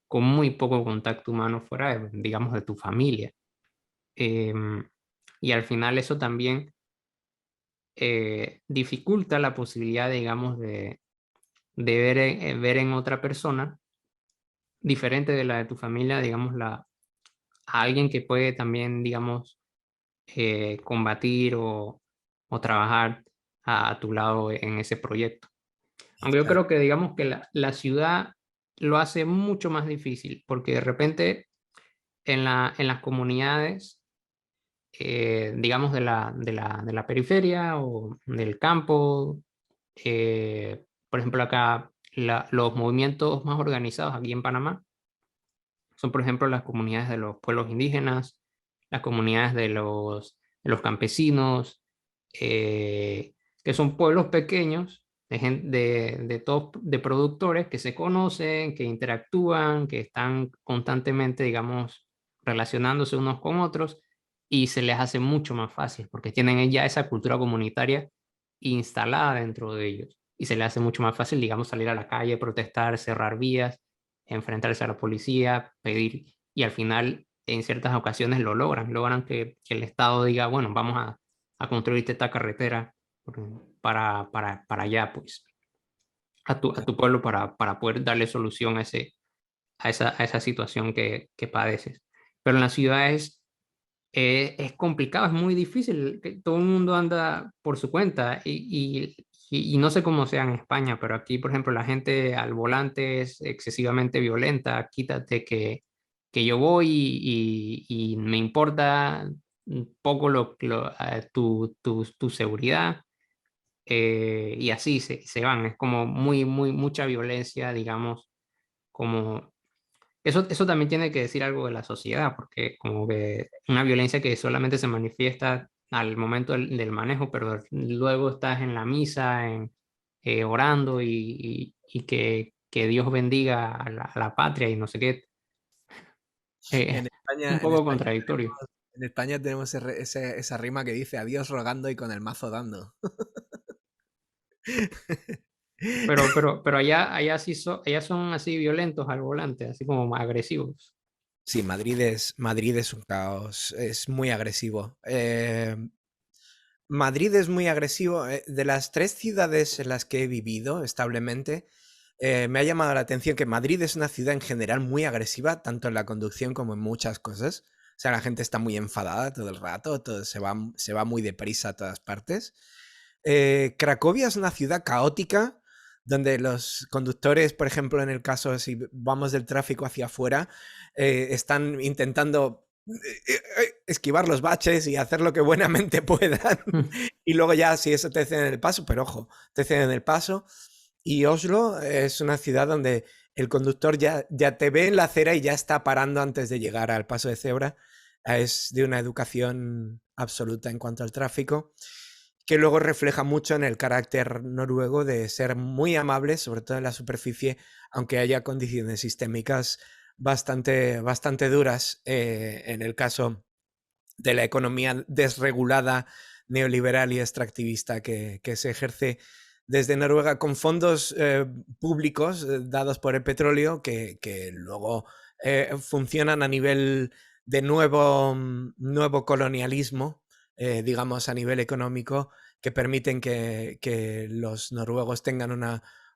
con muy poco contacto humano fuera, digamos, de tu familia. Em, y al final eso también dificulta la posibilidad, digamos, de ver en otra persona, diferente de la de tu familia, digamos, a alguien que puede también, digamos, combatir o trabajar a tu lado en ese proyecto. Aunque yo creo que, digamos, que la ciudad lo hace mucho más difícil, porque de repente en las comunidades, digamos, de la periferia o del campo. Por ejemplo, acá los movimientos más organizados aquí en Panamá son, por ejemplo, las comunidades de los pueblos indígenas, las comunidades de los campesinos, que son pueblos pequeños de productores que se conocen, que interactúan, que están constantemente, digamos, relacionándose unos con otros y se les hace mucho más fácil porque tienen ya esa cultura comunitaria instalada dentro de ellos y se les hace mucho más fácil, digamos, salir a la calle, protestar, cerrar vías, enfrentarse a la policía, pedir, y al final en ciertas ocasiones logran que el Estado diga, bueno, vamos a construirte esta carretera para allá, pues, a tu pueblo para poder darle solución a esa situación que padeces. Pero en las ciudades es complicado, es muy difícil, que todo el mundo anda por su cuenta y no sé cómo sea en España, pero aquí, por ejemplo, la gente al volante es excesivamente violenta, quítate que yo voy y me importa un poco tu seguridad, y así se van, es como mucha violencia, digamos, como eso también tiene que decir algo de la sociedad, porque como que una violencia que solamente se manifiesta al momento del manejo, pero luego estás en la misa, orando y que Dios bendiga a la patria y no sé qué, En un España, en poco España contradictorio. tenemos, en España tenemos esa rima que dice adiós rogando y con el mazo dando. Pero allá sí allá son así violentos al volante, así como más agresivos. Sí, Madrid es un caos, es muy agresivo. Madrid es muy agresivo. De las tres ciudades en las que he vivido establemente, me ha llamado la atención que Madrid es una ciudad en general muy agresiva, tanto en la conducción como en muchas cosas. O sea, la gente está muy enfadada todo el rato, todo se va muy deprisa a todas partes. Cracovia es una ciudad caótica, donde los conductores, por ejemplo, en el caso si vamos del tráfico hacia afuera, están intentando esquivar los baches y hacer lo que buenamente puedan. Y luego ya si eso te ceden el paso, pero ojo, te ceden el paso. Y Oslo es una ciudad donde el conductor ya te ve en la acera y ya está parando antes de llegar al paso de cebra. Es de una educación absoluta en cuanto al tráfico, que luego refleja mucho en el carácter noruego de ser muy amable, sobre todo en la superficie, aunque haya condiciones sistémicas bastante duras, en el caso de la economía desregulada, neoliberal y extractivista que se ejerce desde Noruega con fondos públicos dados por el petróleo que luego funcionan a nivel de nuevo colonialismo, digamos a nivel económico, que permiten que los noruegos tengan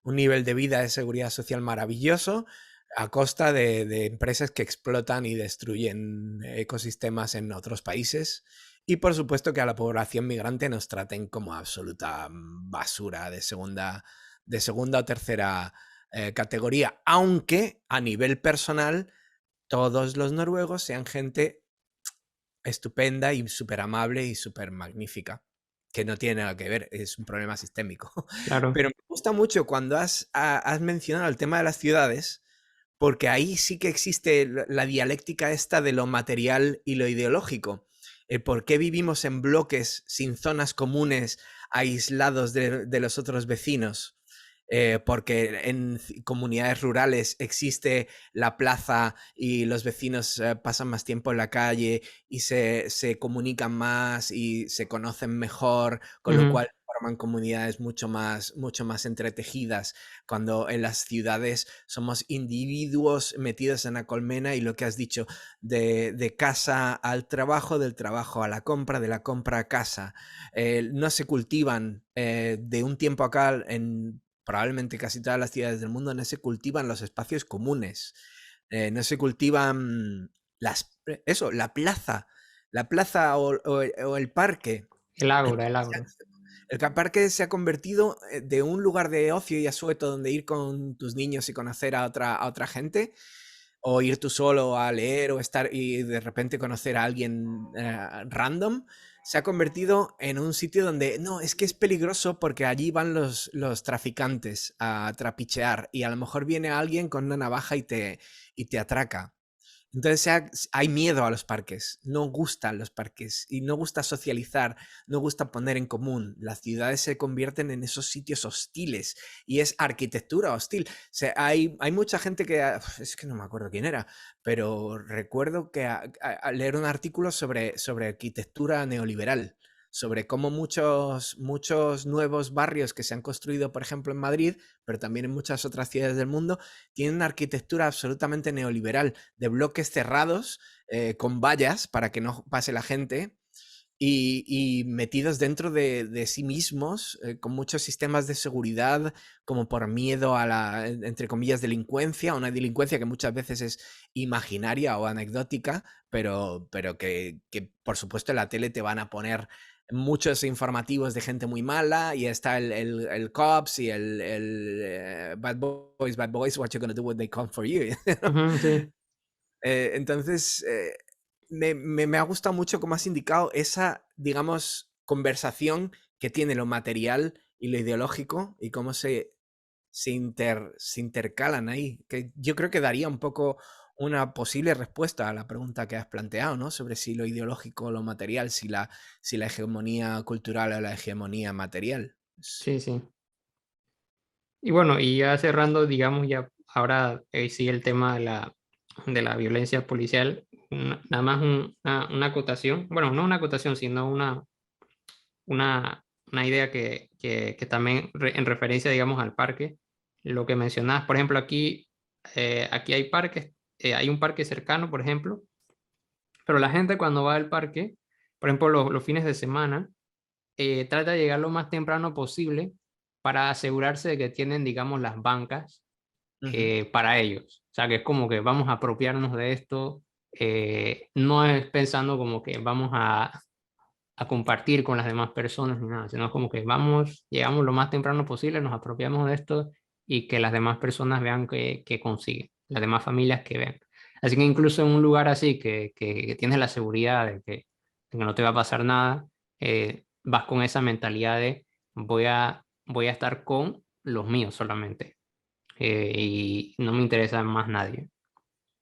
un nivel de vida de seguridad social maravilloso a costa de empresas que explotan y destruyen ecosistemas en otros países. Y por supuesto que a la población migrante nos traten como absoluta basura de segunda o tercera categoría, aunque a nivel personal todos los noruegos sean gente estupenda y súper amable y súper magnífica, que no tiene nada que ver, es un problema sistémico. Claro, Pero me gusta mucho cuando has mencionado el tema de las ciudades, porque ahí sí que existe la dialéctica esta de lo material y lo ideológico. El por qué vivimos en bloques sin zonas comunes, aislados de los otros vecinos. Porque en comunidades rurales existe la plaza y los vecinos pasan más tiempo en la calle y se comunican más y se conocen mejor, con lo ujú, cual forman comunidades mucho más entretejidas, cuando en las ciudades somos individuos metidos en la colmena y lo que has dicho, de casa al trabajo, del trabajo a la compra, de la compra a casa. No se cultivan de un tiempo acá en probablemente casi todas las ciudades del mundo, no se cultivan los espacios comunes, no se cultivan la plaza o el parque. el El ágora, el parque, ágora. el parque se ha convertido de un lugar de ocio y asueto donde ir con tus niños y conocer a otra gente, o ir tú solo a leer o estar y de repente conocer a alguien random, se ha convertido en un sitio donde no, es que es peligroso porque allí van los traficantes a trapichear y a lo mejor viene alguien con una navaja y te atraca. Entonces hay miedo a los parques, no gustan los parques y no gusta socializar, no gusta poner en común. Las ciudades se convierten en esos sitios hostiles y es arquitectura hostil. O sea, hay mucha gente que, es que no me acuerdo quién era, pero recuerdo que a leer un artículo sobre arquitectura neoliberal, sobre cómo muchos nuevos barrios que se han construido, por ejemplo, en Madrid, pero también en muchas otras ciudades del mundo, tienen una arquitectura absolutamente neoliberal de bloques cerrados con vallas para que no pase la gente y metidos dentro de sí mismos con muchos sistemas de seguridad como por miedo a la, entre comillas, delincuencia, una delincuencia que muchas veces es imaginaria o anecdótica, pero que por supuesto en la tele te van a poner muchos informativos de gente muy mala y está el cops y bad boys, what you gonna do when they come for you. Ujú, sí, Entonces, me ha gustado mucho cómo has indicado esa, digamos, conversación que tiene lo material y lo ideológico y cómo se intercalan ahí. Que yo creo que daría un poco una posible respuesta a la pregunta que has planteado, ¿no? Sobre si lo ideológico o lo material, si la hegemonía cultural o la hegemonía material. sí, sí. Y bueno, y ya cerrando, digamos, ya ahora sigue el tema de la violencia policial. Nada más una acotación, bueno, no una acotación, sino una idea que también en referencia, digamos, al parque, lo que mencionabas, por ejemplo, aquí hay parques, hay un parque cercano, por ejemplo, pero la gente cuando va al parque, por ejemplo, los fines de semana, trata de llegar lo más temprano posible para asegurarse de que tienen, digamos, las bancas Ujú, para ellos. O sea, que es como que vamos a apropiarnos de esto, no es pensando como que vamos a compartir con las demás personas ni nada, sino como que vamos, llegamos lo más temprano posible, nos apropiamos de esto y que las demás personas vean que consiguen, las demás familias que vean. Así que incluso en un lugar así que tienes la seguridad de que no te va a pasar nada, vas con esa mentalidad de voy a estar con los míos solamente y no me interesa más nadie.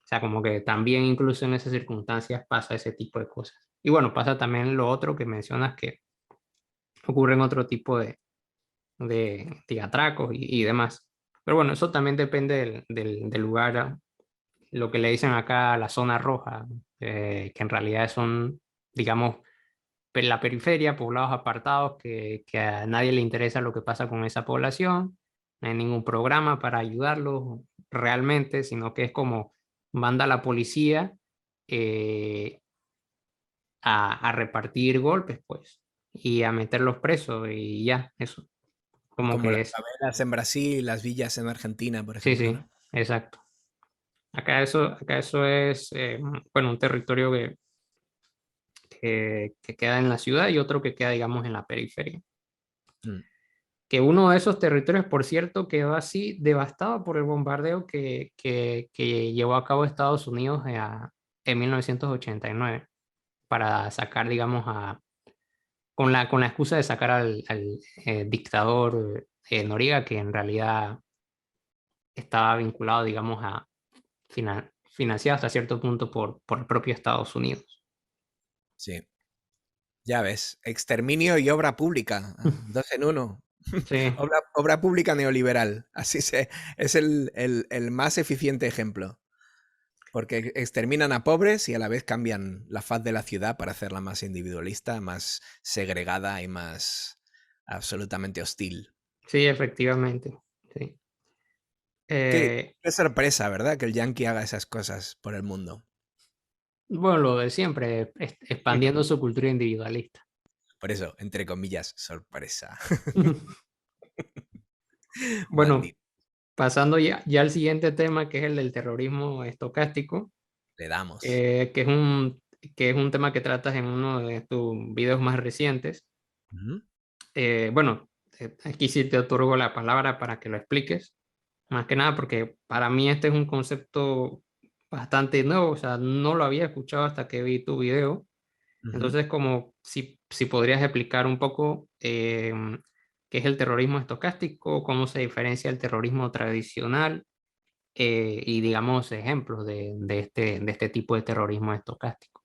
O sea, como que también incluso en esas circunstancias pasa ese tipo de cosas. Y bueno, pasa también lo otro que mencionas que ocurren otro tipo de atracos y demás. Pero bueno, eso también depende del lugar, lo que le dicen acá la zona roja, que en realidad son, digamos, la periferia, poblados apartados, que a nadie le interesa lo que pasa con esa población, no hay ningún programa para ayudarlos realmente, sino que es como manda la policía eh, a repartir golpes, pues. y a meterlos presos y ya, eso, como Como que las es, favelas en Brasil, las villas en Argentina, por sí, ejemplo, sí, ¿no? exacto. Acá eso es, bueno, un territorio que queda en la ciudad y otro que queda, digamos, en la periferia. Mm. Que uno de esos territorios, por cierto, quedó así devastado por el bombardeo que llevó a cabo Estados Unidos en 1989 para sacar, digamos, con la excusa de sacar al dictador Noriega, que en realidad estaba vinculado, digamos, financiado hasta cierto punto por el propio Estados Unidos. Sí, ya ves, exterminio y obra pública, dos en uno. Sí, Obra pública neoliberal, es el más eficiente ejemplo, porque exterminan a pobres y a la vez cambian la faz de la ciudad para hacerla más individualista, más segregada y más absolutamente hostil. sí, efectivamente. Sí. Qué, Eh, qué sorpresa, ¿verdad? Que el yankee haga esas cosas por el mundo. bueno, lo de siempre, expandiendo su cultura individualista. Por eso, entre comillas, sorpresa. Bueno, Maldito. pasando ya al siguiente tema, que es el del terrorismo estocástico, Le damos. eh, que es un, que es un tema que tratas en uno de tus videos más recientes. Ujú, Bueno, aquí sí te otorgo la palabra para que lo expliques, más que nada porque para mí este es un concepto bastante nuevo, o sea, no lo había escuchado hasta que vi tu video. ujú. Entonces, como si podrías explicar un poco qué es el terrorismo estocástico, cómo se diferencia el terrorismo tradicional y digamos ejemplos de este tipo de terrorismo estocástico.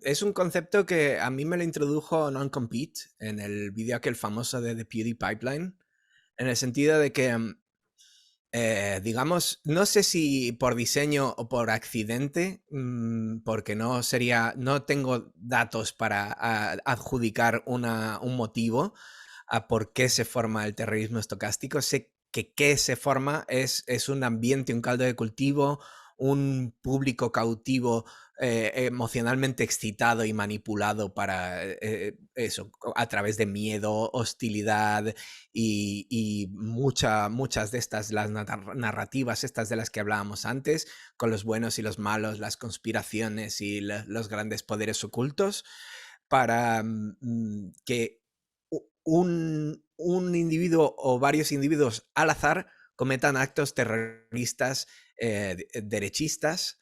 Es un concepto que a mí me lo introdujo Non-Compete en el vídeo aquel famoso de The Beauty Pipeline, en el sentido de que, digamos, no sé si por diseño o por accidente, porque no tengo datos para adjudicar un motivo a por qué se forma el terrorismo estocástico. Sé que qué se forma es un ambiente, un caldo de cultivo, un público cautivo emocionalmente excitado y manipulado para eso, a través de miedo, hostilidad y muchas de estas, las narrativas estas de las que hablábamos antes, con los buenos y los malos, las conspiraciones y los grandes poderes ocultos, para que un individuo o varios individuos al azar cometan actos terroristas derechistas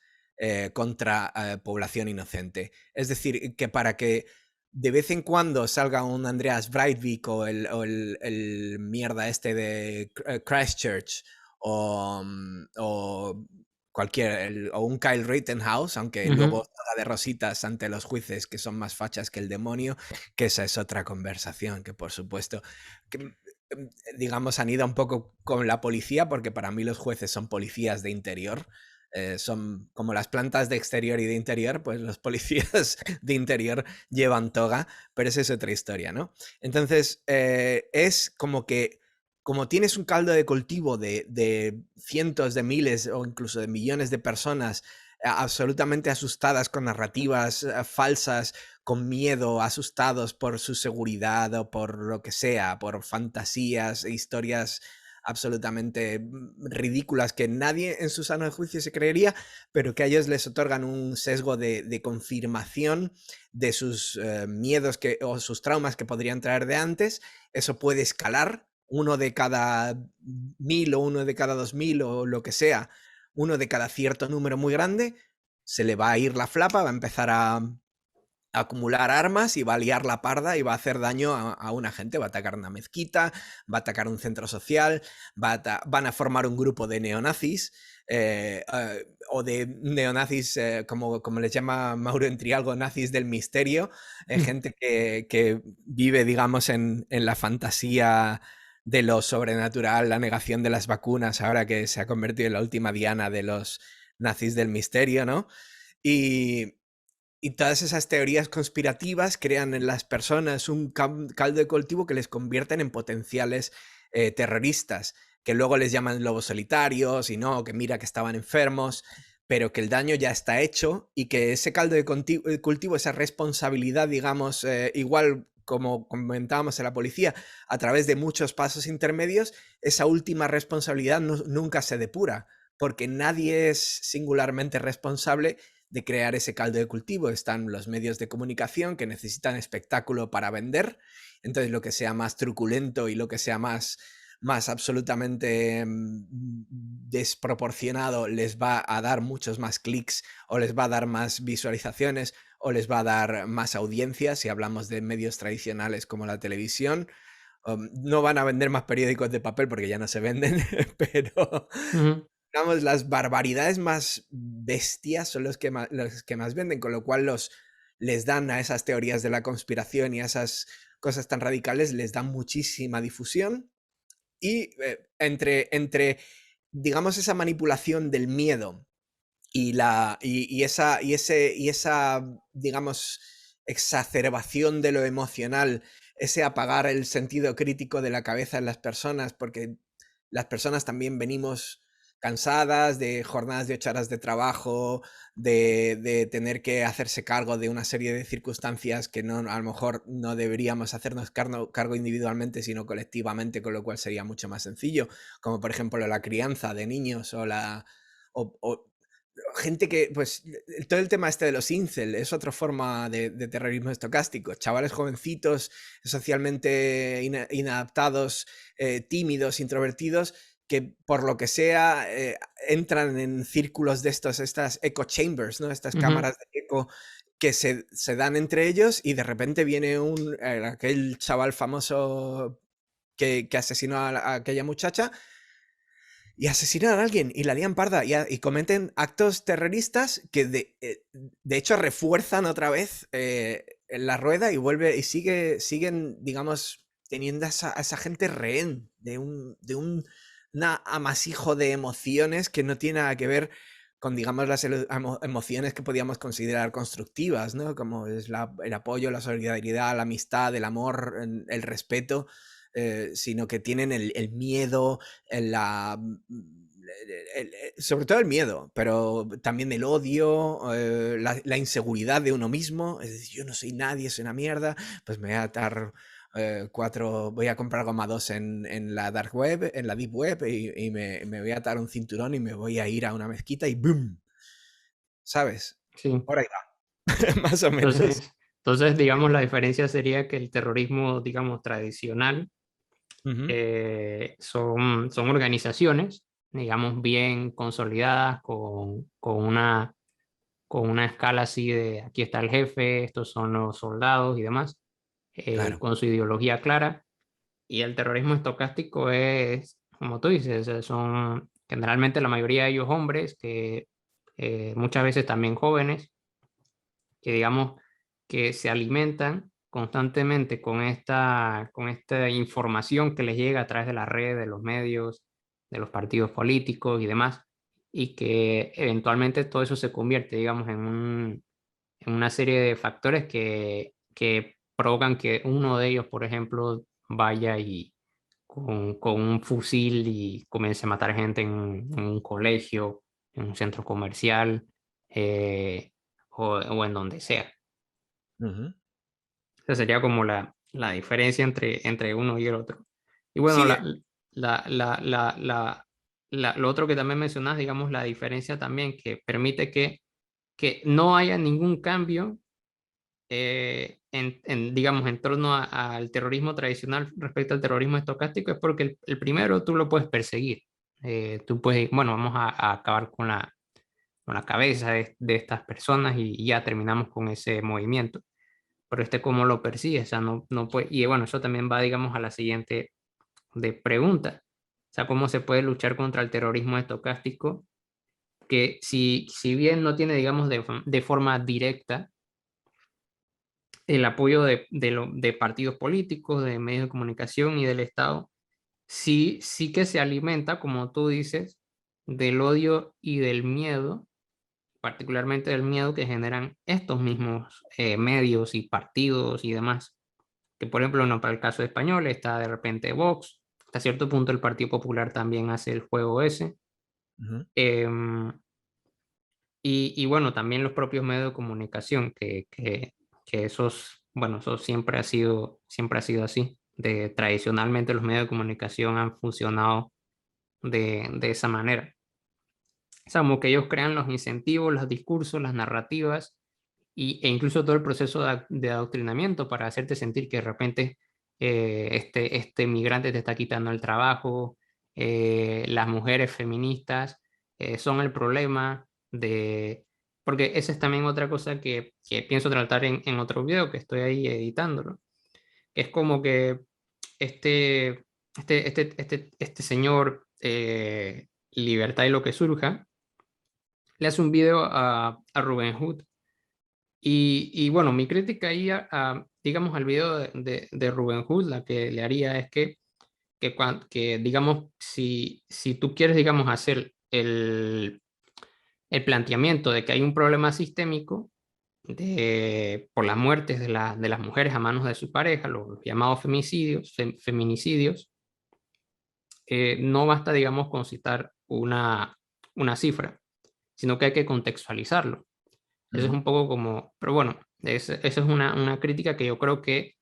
contra población inocente. Es decir, que para que de vez en cuando salga un Andreas Breivik o el mierda este de Christchurch o o un Kyle Rittenhouse, aunque luego Ujú. salga de rositas ante los jueces que son más fachas que el demonio, que esa es otra conversación, que por supuesto, que, digamos, han ido un poco con la policía, porque para mí los jueces son policías de interior, son como las plantas de exterior y de interior, pues los policías de interior llevan toga, pero esa es otra historia, ¿no? Entonces, es como que, como tienes un caldo de cultivo de cientos de miles o incluso de millones de personas absolutamente asustadas con narrativas falsas, con miedo, asustados por su seguridad o por lo que sea, por fantasías e historias absolutamente ridículas que nadie en su sano juicio se creería, pero que a ellos les otorgan un sesgo de confirmación de sus miedos o sus traumas que podrían traer de antes. Eso puede escalar, uno de cada 1000 o uno de cada 2000 o lo que sea, uno de cada cierto número muy grande, se le va a ir la flapa, va a empezar a acumular armas y va a liar la parda y va a hacer daño a una gente, va a atacar una mezquita, va a atacar un centro social, van a formar un grupo de neonazis o de neonazis, como les llama Mauro en Trialgo, nazis del misterio, gente que vive, digamos, en la fantasía de lo sobrenatural, la negación de las vacunas, ahora que se ha convertido en la última diana de los nazis del misterio, ¿no? Y, y todas esas teorías conspirativas crean en las personas un caldo de cultivo que les convierten en potenciales terroristas, que luego les llaman lobos solitarios y no, que mira que estaban enfermos, pero que el daño ya está hecho y que ese caldo de cultivo, esa responsabilidad, digamos, igual como comentábamos en la policía, a través de muchos pasos intermedios, esa última responsabilidad nunca se depura, porque nadie es singularmente responsable de crear ese caldo de cultivo. Están los medios de comunicación que necesitan espectáculo para vender, entonces lo que sea más truculento y lo que sea más absolutamente desproporcionado les va a dar muchos más clics o les va a dar más visualizaciones o les va a dar más audiencia. Si hablamos de medios tradicionales como la televisión, no van a vender más periódicos de papel porque ya no se venden, pero Ujú. digamos, las barbaridades más bestias son los que más venden, con lo cual les dan a esas teorías de la conspiración y a esas cosas tan radicales, les dan muchísima difusión. Y digamos, esa manipulación del miedo y esa, digamos, exacerbación de lo emocional, ese apagar el sentido crítico de la cabeza en las personas, porque las personas también venimos cansadas de jornadas de 8 horas de trabajo, de tener que hacerse cargo de una serie de circunstancias que no, a lo mejor no deberíamos hacernos cargo individualmente, sino colectivamente, con lo cual sería mucho más sencillo, como por ejemplo la crianza de niños o gente que, pues, todo el tema este de los incel es otra forma de terrorismo estocástico. Chavales jovencitos, socialmente inadaptados, tímidos, introvertidos, que por lo que sea entran en círculos de estas echo chambers, ¿no? Estas Ujú. cámaras de eco que se dan entre ellos y de repente viene aquel chaval famoso que asesinó a aquella muchacha y asesinan a alguien y la lían parda y cometen actos terroristas que de hecho refuerzan otra vez la rueda y siguen, digamos, teniendo a esa gente rehén de un amasijo de emociones que no tiene nada que ver con, digamos, las emociones que podíamos considerar constructivas, ¿no? Como es el apoyo, la solidaridad, la amistad, el amor, el respeto, sino que tienen el miedo, sobre todo el miedo, pero también el odio, la inseguridad de uno mismo. Es decir, yo no soy nadie, soy una mierda, pues me voy a atar voy a comprar goma 2 en la dark web, en la deep web, y me voy a atar un cinturón y me voy a ir a una mezquita y ¡boom! ¿Sabes? Sí. Por ahí va, más o menos. Entonces, digamos, la diferencia sería que el terrorismo, digamos, tradicional Ujú. son organizaciones, digamos, bien consolidadas con una escala así de aquí está el jefe, estos son los soldados y demás, Claro. con su ideología clara. Y el terrorismo estocástico es, como tú dices, son generalmente la mayoría de ellos hombres, que muchas veces también jóvenes, que digamos que se alimentan constantemente con esta información que les llega a través de las redes, de los medios, de los partidos políticos y demás, y que eventualmente todo eso se convierte, digamos, en una serie de factores que provocan que uno de ellos, por ejemplo, vaya y con un fusil y comience a matar gente en un colegio, en un centro comercial, o en donde sea. Ujú. Esa sería como la diferencia entre uno y el otro. Y bueno, Sí, la, la, la, la, lo otro que también mencionas, digamos, la diferencia también que permite que no haya ningún cambio digamos, en torno al terrorismo tradicional respecto al terrorismo estocástico, es porque el primero tú lo puedes perseguir. Tú puedes, bueno, vamos a acabar con la cabeza de estas personas y ya terminamos con ese movimiento. Pero ¿cómo lo persigues? O sea, no puede, y bueno, eso también va, digamos, a la siguiente de pregunta. O sea, ¿cómo se puede luchar contra el terrorismo estocástico? Que si bien no tiene, digamos, de forma directa el apoyo de partidos políticos, de medios de comunicación y del Estado, sí que se alimenta, como tú dices, del odio y del miedo, particularmente del miedo que generan estos mismos medios y partidos y demás. Que por ejemplo, no para el caso español, está de repente Vox, hasta cierto punto el Partido Popular también hace el juego ese. ujú. Em, y bueno, también los propios medios de comunicación, que esos bueno, eso siempre ha sido así. Tradicionalmente los medios de comunicación han funcionado de esa manera. O sea, como que ellos crean los incentivos, los discursos, las narrativas e incluso todo el proceso de adoctrinamiento para hacerte sentir que de repente este migrante te está quitando el trabajo, las mujeres feministas son el problema de... Porque esa es también otra cosa que pienso tratar en otro video que estoy ahí editándolo, que es como que este, este señor, Libertad y lo que surja, le hace un video a Rubén Hood. Y bueno, mi crítica ahí, digamos, al video de Rubén Hood, la que le haría es que digamos, si tú quieres, digamos, hacer el planteamiento de que hay un problema sistémico por las muertes de las mujeres a manos de su pareja, los llamados femicidios, feminicidios, no basta, digamos, con citar una cifra, sino que hay que contextualizarlo. Eso es Ujú. un poco como, pero bueno, esa es una crítica que yo creo que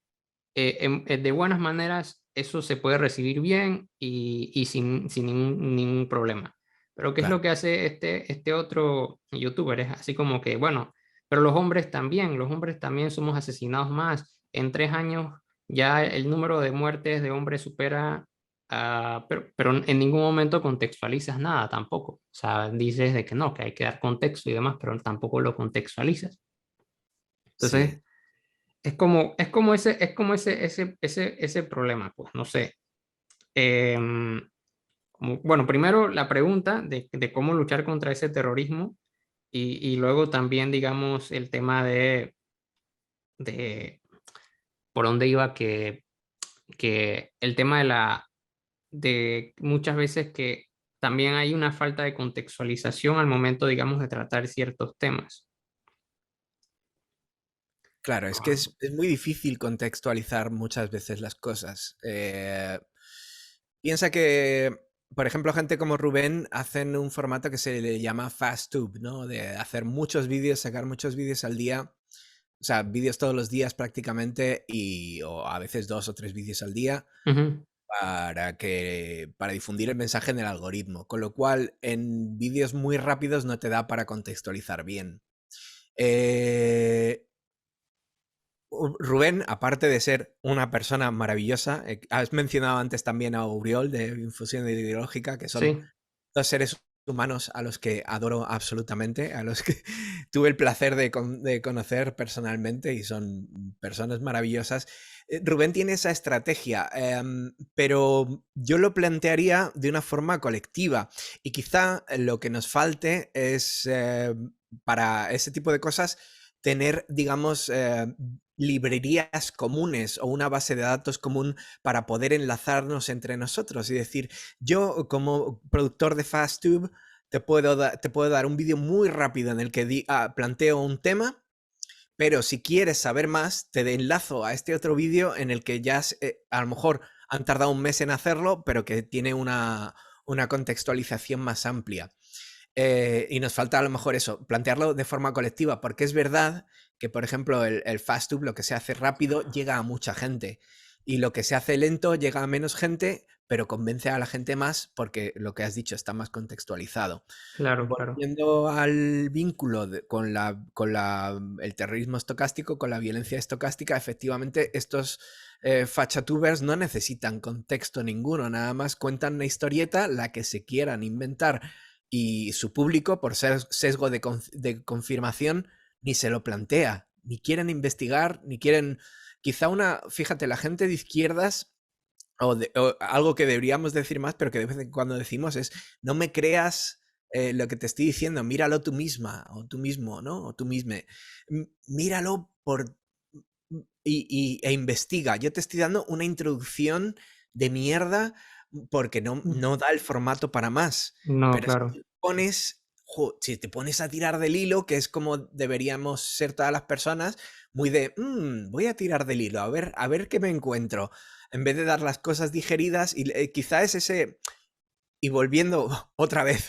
de buenas maneras eso se puede recibir bien y sin ningún problema. Pero ¿qué es lo Claro. que hace este otro youtuber? Es así como que, bueno, pero los hombres también somos asesinados más. En 3 años ya el número de muertes de hombres supera, pero en ningún momento contextualizas nada tampoco. O sea, dices de que no, que hay que dar contexto y demás, pero tampoco lo contextualizas. Sí. Entonces, es como ese problema, pues, no sé. Em, bueno, primero la pregunta de cómo luchar contra ese terrorismo y luego también, digamos, el tema de por dónde iba que el tema de muchas veces que también hay una falta de contextualización al momento, digamos, de tratar ciertos temas. Claro, es que es muy difícil contextualizar muchas veces las cosas. Piensa que, por ejemplo, gente como Rubén hacen un formato que se le llama FastTube, ¿no? De hacer muchos vídeos, sacar muchos vídeos al día, o sea, vídeos todos los días prácticamente y o a veces 2 o 3 vídeos al día Ujú, para difundir el mensaje en el algoritmo, con lo cual en vídeos muy rápidos no te da para contextualizar bien. Eh, Rubén, aparte de ser una persona maravillosa, has mencionado antes también a Uriol de Infusión Ideológica, que son sí, 2 seres humanos a los que adoro absolutamente, a los que tuve el placer de conocer personalmente y son personas maravillosas. Rubén tiene esa estrategia, pero yo lo plantearía de una forma colectiva y quizá lo que nos falte es para ese tipo de cosas tener, digamos, librerías comunes o una base de datos común para poder enlazarnos entre nosotros y decir, yo como productor de FastTube te puedo dar un vídeo muy rápido en el que planteo un tema, pero si quieres saber más, te enlazo a este otro vídeo en el que ya a lo mejor han tardado un mes en hacerlo, pero que tiene una contextualización más amplia. Y nos falta a lo mejor eso, plantearlo de forma colectiva, porque es verdad que, por ejemplo, el FastTube, lo que se hace rápido, llega a mucha gente. Y lo que se hace lento llega a menos gente, pero convence a la gente más porque lo que has dicho está más contextualizado. claro, claro. Volviendo al vínculo el terrorismo estocástico, con la violencia estocástica, efectivamente estos fachatubers no necesitan contexto ninguno, nada más cuentan una historieta, la que se quieran inventar, y su público, por ser sesgo de confirmación, ni se lo plantea, ni quieren investigar, ni quieren... Quizá fíjate, la gente de izquierdas o algo que deberíamos decir más, pero que de vez en cuando decimos es, no me creas lo que te estoy diciendo, míralo tú misma, o tú mismo, ¿no? O tú mismo. Míralo e investiga. Yo te estoy dando una introducción de mierda porque no da el formato para más. No, Pero claro. si te pones a tirar del hilo, que es como deberíamos ser todas las personas, muy de, voy a tirar del hilo, a ver qué me encuentro en vez de dar las cosas digeridas y quizá es ese... Y volviendo otra vez,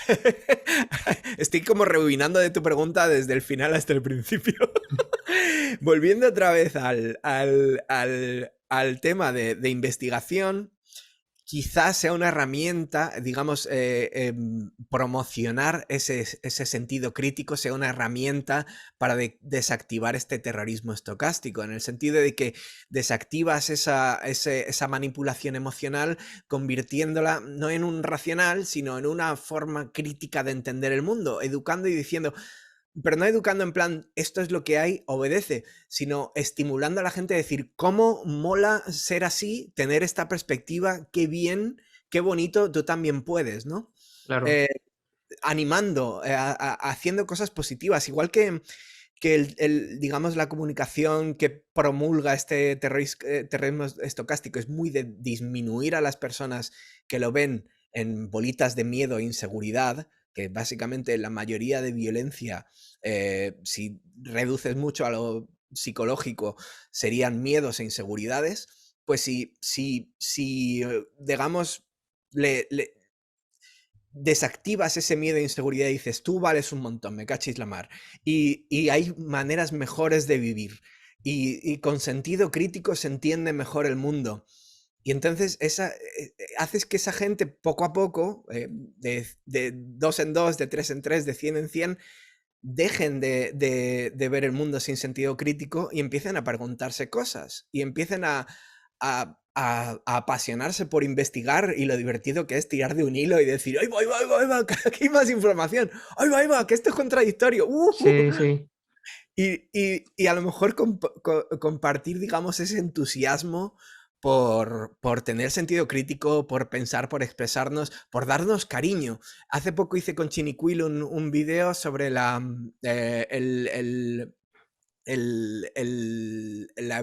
estoy como rebobinando de tu pregunta desde el final hasta el principio. Volviendo otra vez al tema de investigación, quizás sea una herramienta, digamos, promocionar ese sentido crítico sea una herramienta para desactivar este terrorismo estocástico, en el sentido de que desactivas esa manipulación emocional, convirtiéndola no en un racional, sino en una forma crítica de entender el mundo, educando y diciendo, pero no educando en plan, esto es lo que hay, obedece, sino estimulando a la gente a decir, ¿cómo mola ser así, tener esta perspectiva? Qué bien, qué bonito, tú también puedes, ¿no? Claro, Eh, Animando, haciendo cosas positivas, igual que digamos, la comunicación que promulga este terrorismo estocástico es muy de disminuir a las personas que lo ven en bolitas de miedo e inseguridad, que básicamente la mayoría de violencia, si reduces mucho a lo psicológico, serían miedos e inseguridades, pues si digamos, le desactivas ese miedo e inseguridad y dices, tú vales un montón, me cachis la mar. Y hay maneras mejores de vivir. Y con sentido crítico se entiende mejor el mundo. Y entonces haces que esa gente poco a poco, de dos en dos, de tres en tres, de 100 en 100, dejen de ver el mundo sin sentido crítico y empiecen a preguntarse cosas y empiecen a apasionarse por investigar y lo divertido que es tirar de un hilo y decir, ¡ay va, aquí hay más información! Ahí va, que esto es contradictorio! sí, sí. Y a lo mejor compartir, digamos, ese entusiasmo por tener sentido crítico, por pensar, por expresarnos, por darnos cariño. Hace poco hice con Chiniquil un video sobre el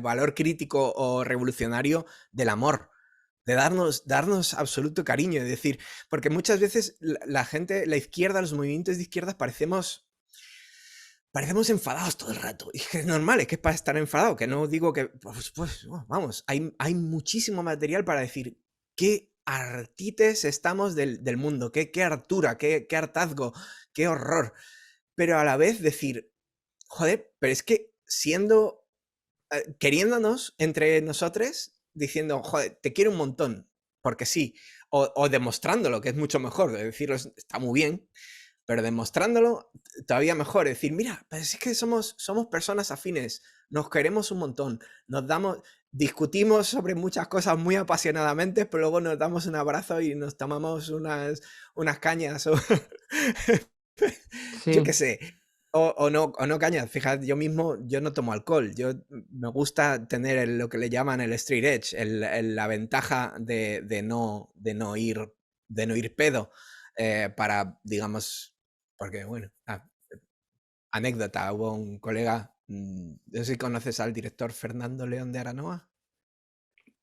valor crítico o revolucionario del amor, de darnos absoluto cariño, es decir, porque muchas veces la gente, la izquierda, los movimientos de izquierda parecemos enfadados todo el rato. Y es que es normal, es que es para estar enfadado, que no digo que, pues vamos, hay muchísimo material para decir qué hartites estamos del mundo, qué hartura, qué hartazgo, qué horror. Pero a la vez decir, joder, pero es que queriéndonos entre nosotros, diciendo, joder, te quiero un montón, porque sí, o demostrándolo, que es mucho mejor, de decirlo está muy bien, pero demostrándolo todavía mejor, decir, mira, pues es que somos personas afines, nos queremos un montón, discutimos sobre muchas cosas muy apasionadamente, pero luego nos damos un abrazo y nos tomamos unas cañas o yo qué Sí, sé, o no cañas, fíjate, yo no tomo alcohol, me gusta tener lo que le llaman el straight edge, la ventaja de no ir pedo, para, digamos, porque bueno, anécdota, hubo un colega, no sé si conoces al director Fernando León de Aranoa.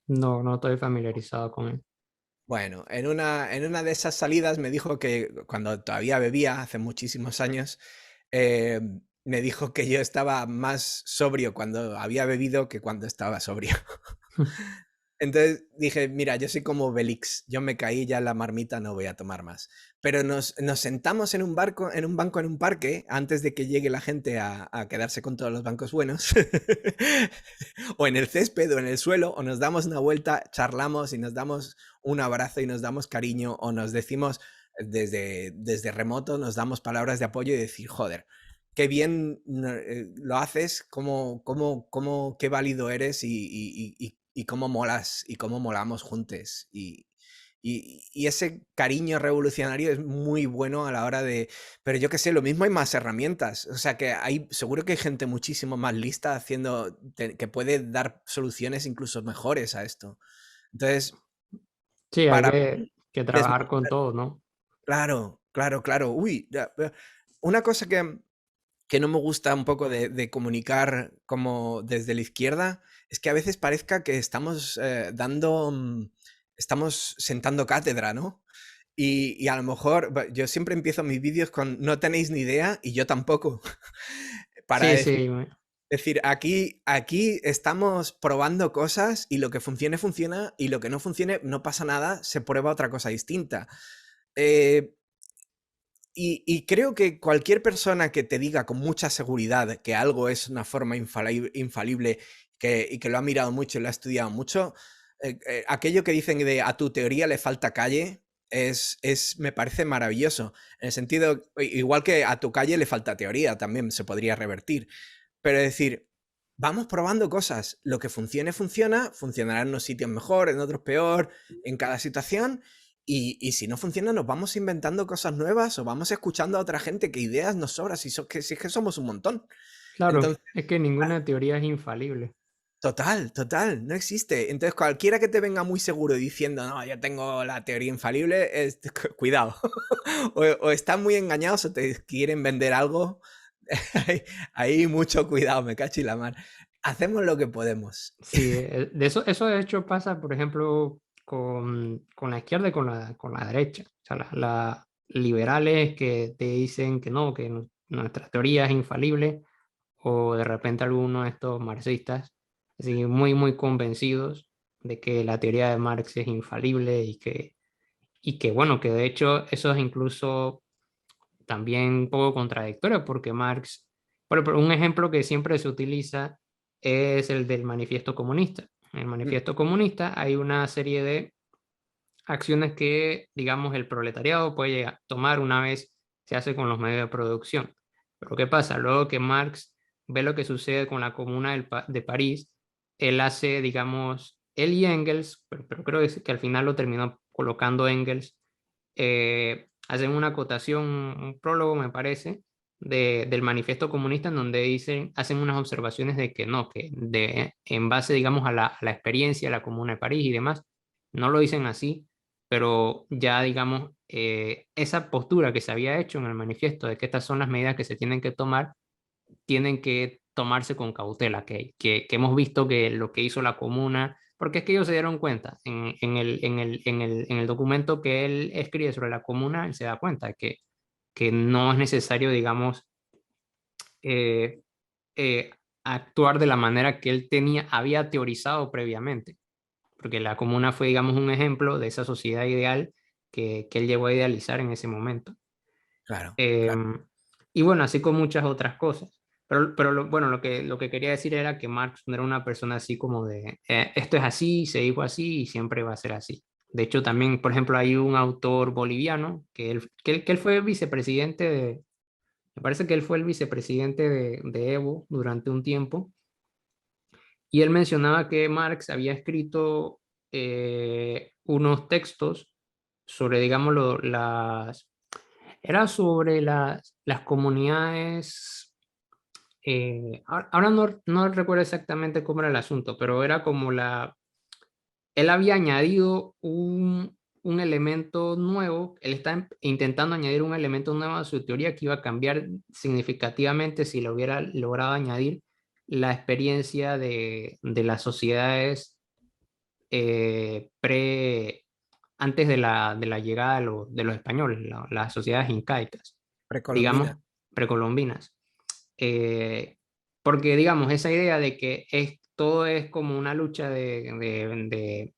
no, no estoy familiarizado con él. Bueno, en una de esas salidas me dijo que cuando todavía bebía, hace muchísimos años, eh, me dijo que yo estaba más sobrio cuando había bebido que cuando estaba sobrio. Entonces dije, mira, yo soy como Belix, yo me caí ya en la marmita, no voy a tomar más. Pero nos sentamos en un banco en un parque antes de que llegue la gente a quedarse con todos los bancos buenos, o en el césped o en el suelo, o nos damos una vuelta, charlamos y nos damos un abrazo y nos damos cariño, o nos decimos desde remoto, nos damos palabras de apoyo y decir, joder, qué bien lo haces, qué válido eres y cómo molas y cómo molamos juntos. Y ese cariño revolucionario es muy bueno a la hora de... Pero yo qué sé, lo mismo hay más herramientas. O sea que seguro que hay gente muchísimo más lista que puede dar soluciones incluso mejores a esto. Entonces, Sí, hay para que trabajar con desmontar... todo, ¿no? Claro, claro, claro. Uy, una cosa que no me gusta un poco de comunicar como desde la izquierda es que a veces parezca que estamos sentando cátedra, ¿no? Y a lo mejor yo siempre empiezo mis vídeos con no tenéis ni idea y yo tampoco, para Sí, sí, decir, aquí estamos probando cosas y lo que funcione funciona y lo que no funcione no pasa nada, se prueba otra cosa distinta. Eh, Y creo que cualquier persona que te diga con mucha seguridad que algo es una forma infalible y que lo ha mirado mucho y lo ha estudiado mucho, aquello que dicen de a tu teoría le falta calle, me parece maravilloso. En el sentido, igual que a tu calle le falta teoría, también se podría revertir. Pero es decir, vamos probando cosas. Lo que funcione, funciona. Funcionará en unos sitios mejor, en otros peor, en cada situación. Y si no funciona, nos vamos inventando cosas nuevas o vamos escuchando a otra gente que ideas nos sobran, si es que somos un montón. Claro, Entonces, es que ninguna teoría es infalible. total, no existe. Entonces, cualquiera que te venga muy seguro diciendo, no, yo tengo la teoría infalible, cuidado. O están muy engañados o te quieren vender algo. Ahí mucho cuidado, me cacho y la mar. Hacemos lo que podemos. Sí, de eso de hecho pasa, por ejemplo, con la izquierda y con la derecha. O sea, liberales que te dicen que no, que nuestra teoría es infalible, o de repente algunos de estos marxistas, así muy convencidos de que la teoría de Marx es infalible y que bueno, que de hecho eso es incluso también un poco contradictorio porque Marx, por un ejemplo que siempre se utiliza es el del manifiesto comunista. En el Mm, manifiesto comunista hay una serie de acciones que, digamos, el proletariado puede tomar una vez se hace con los medios de producción. Pero ¿qué pasa? Luego que Marx ve lo que sucede con la Comuna de París, él hace, digamos, él y Engels, pero creo que al final lo terminó colocando Engels, hacen una acotación, un prólogo, me parece, del manifiesto comunista en donde dicen, hacen unas observaciones de que no, en base, digamos, a la experiencia de la Comuna de París y demás, no lo dicen así, pero ya, digamos, esa postura que se había hecho en el manifiesto de que estas son las medidas que se tienen que tomar, tienen que tomarse con cautela, que hemos visto que lo que hizo la comuna, porque es que ellos se dieron cuenta, en el documento que él escribe sobre la comuna, él se da cuenta que no es necesario, digamos, eh, eh, actuar de la manera que él había teorizado previamente, porque la comuna fue, digamos, un ejemplo de esa sociedad ideal que él llegó a idealizar en ese momento. claro, Eh, claro. y bueno, así con muchas otras cosas. Pero bueno, lo que quería decir era que Marx no era una persona así como de, esto es así, se dijo así y siempre va a ser así. De hecho, también, por ejemplo, hay un autor boliviano que él fue vicepresidente me parece que él fue el vicepresidente de Evo durante un tiempo, y él mencionaba que Marx había escrito unos textos sobre, digamos, era sobre las comunidades, ahora no recuerdo exactamente cómo era el asunto, pero era como él había añadido un elemento nuevo, él está intentando añadir un elemento nuevo a su teoría que iba a cambiar significativamente si lo hubiera logrado añadir la experiencia de las sociedades antes de la llegada de los españoles, las sociedades incaicas, Precolombina. digamos, precolombinas. Eh, Porque, digamos, esa idea de que todo es como una lucha de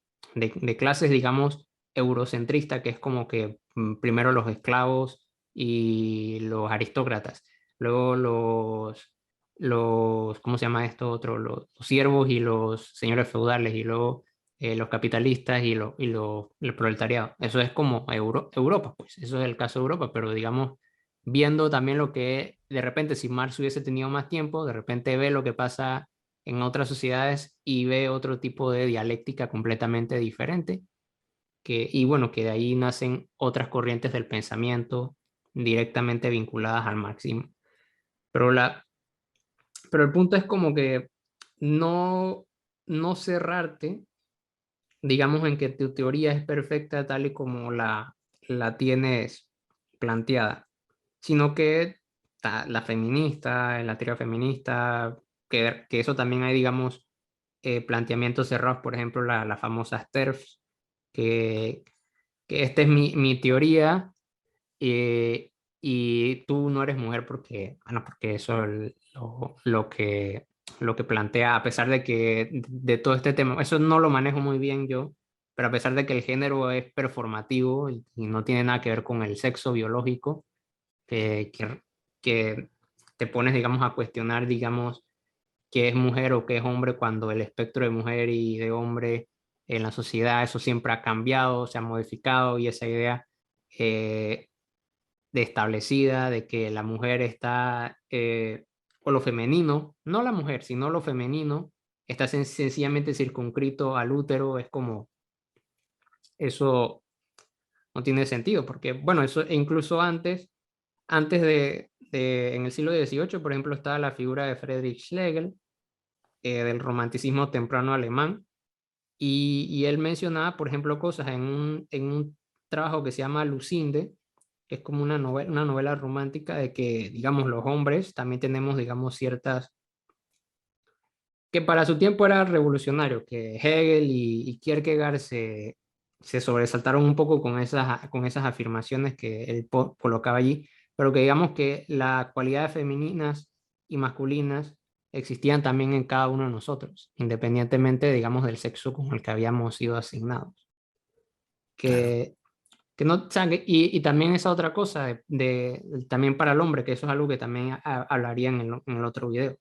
clases, digamos, eurocentrista, que es como que primero los esclavos y los aristócratas, luego ¿cómo se llama esto otro? Los siervos y los señores feudales, y luego los capitalistas el proletariado. Eso es como Europa, pues, eso es el caso de Europa, pero digamos viendo también lo que de repente si Marx hubiese tenido más tiempo, de repente ve lo que pasa en otras sociedades y ve otro tipo de dialéctica completamente diferente, y bueno, que de ahí nacen otras corrientes del pensamiento directamente vinculadas al marxismo. Pero, pero el punto es como que no, no cerrarte, digamos, en que tu teoría es perfecta tal y como la tienes planteada, sino que la feminista, la teoría feminista, que eso también hay, digamos, planteamientos cerrados, por ejemplo, la famosa TERFs, que, que esta es mi teoría, eh, y tú no eres mujer porque, bueno, porque eso es lo que plantea, a pesar de que de todo este tema, eso no lo manejo muy bien yo, pero a pesar de que el género es performativo y no tiene nada que ver con el sexo biológico, que, que te pones, digamos, a cuestionar, digamos, qué es mujer o qué es hombre cuando el espectro de mujer y de hombre en la sociedad, eso siempre ha cambiado, se ha modificado y esa idea eh, de establecida de que la mujer está, o lo femenino, no la mujer, sino lo femenino, está sencillamente circunscrito al útero, es como, eso no tiene sentido, porque, bueno, eso e incluso antes en el siglo XVIII, por ejemplo, estaba la figura de Friedrich Schlegel, del romanticismo temprano alemán, y él mencionaba, por ejemplo, cosas en un trabajo que se llama Lucinde, que es como una novela romántica de que, digamos, los hombres también tenemos, digamos, ciertas, que para su tiempo era revolucionario, que Hegel y Kierkegaard se sobresaltaron un poco con esas afirmaciones que él colocaba allí, pero que digamos que las cualidades femeninas y masculinas existían también en cada uno de nosotros, independientemente, digamos, del sexo con el que habíamos sido asignados. Claro. Que no, o sea, y también esa otra cosa, también para el hombre, que eso es algo que también hablaría en el otro video,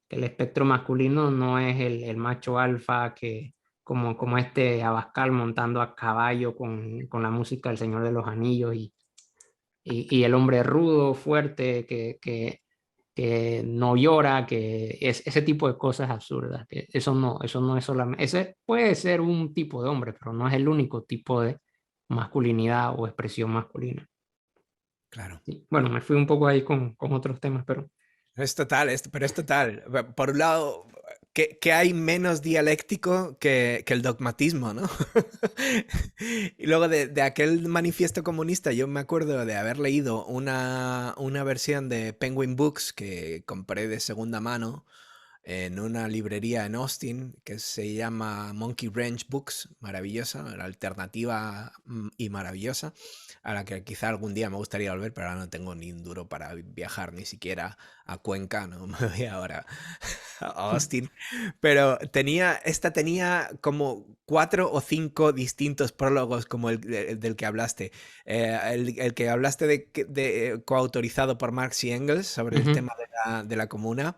que el espectro masculino no es el macho alfa que, como este Abascal montando a caballo con la música del Señor de los Anillos y el hombre rudo, fuerte, que no llora, que es ese tipo de cosas absurdas, que eso no es solamente, ese puede ser un tipo de hombre, pero no es el único tipo de masculinidad o expresión masculina. Claro. Sí. Bueno, me fui un poco ahí con otros temas, pero Es total, pero es total. Por un lado, que hay menos dialéctico que el dogmatismo, ¿no? Y luego de aquel manifiesto comunista, yo me acuerdo de haber leído una versión de Penguin Books que compré de segunda mano en una librería en Austin que se llama Monkey Ranch Books, maravillosa, la alternativa y maravillosa, a la que quizá algún día me gustaría volver, pero ahora no tengo ni un duro para viajar ni siquiera a Cuenca, no me voy ahora a Austin, pero esta tenía como 4 o 5 distintos prólogos como el del que hablaste. El que hablaste de coautorizado por Marx y Engels sobre el ujú. tema de la comuna,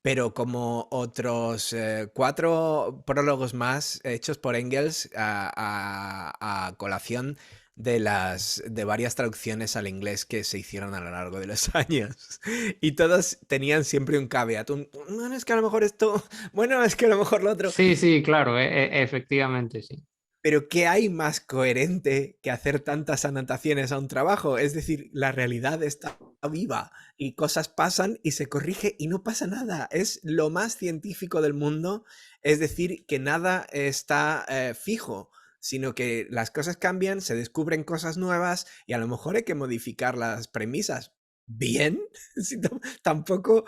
pero como otros 4 prólogos más hechos por Engels a colación de varias traducciones al inglés que se hicieron a lo largo de los años. Y todos tenían siempre un caveat. Bueno, es que a lo mejor esto, bueno, es que a lo mejor lo otro. Sí, sí, claro, efectivamente, sí. Pero ¿qué hay más coherente que hacer tantas anotaciones a un trabajo? Es decir, la realidad está viva y cosas pasan y se corrige y no pasa nada. Es lo más científico del mundo. Es decir, que nada está fijo, sino que las cosas cambian, se descubren cosas nuevas y a lo mejor hay que modificar las premisas. Bien, si tampoco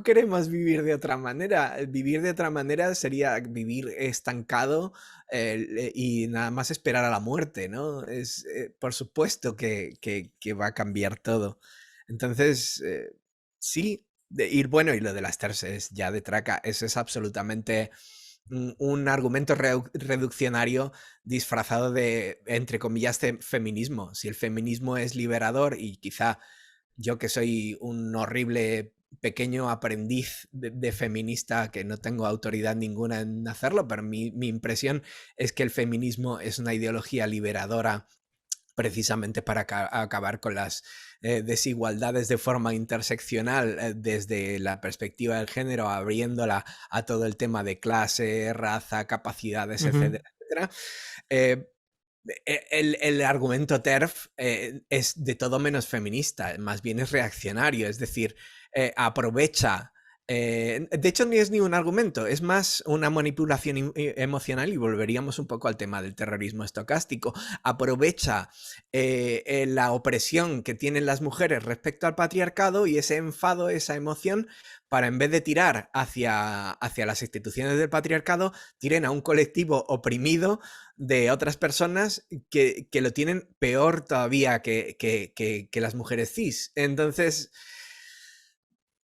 queremos vivir de otra manera. Vivir de otra manera sería vivir estancado y nada más esperar a la muerte, ¿no? Por supuesto que va a cambiar todo. Entonces, sí, bueno, y lo de las terces ya de traca, eso es absolutamente un argumento reduccionario disfrazado de, entre comillas, feminismo. Si el feminismo es liberador y quizá yo que soy un horrible pequeño aprendiz de feminista que no tengo autoridad ninguna en hacerlo, pero mi impresión es que el feminismo es una ideología liberadora precisamente para acabar con las desigualdades de forma interseccional desde la perspectiva del género, abriéndola a todo el tema de clase, raza, capacidades, Ujú. etcétera, etcétera. Eh, el argumento TERF es de todo menos feminista, más bien es reaccionario, es decir, aprovecha. De hecho, ni es ni un argumento, es más una manipulación emocional y volveríamos un poco al tema del terrorismo estocástico. Aprovecha la opresión que tienen las mujeres respecto al patriarcado y ese enfado, esa emoción, para en vez de tirar hacia las instituciones del patriarcado, tiren a un colectivo oprimido de otras personas que lo tienen peor todavía que las mujeres cis. Entonces,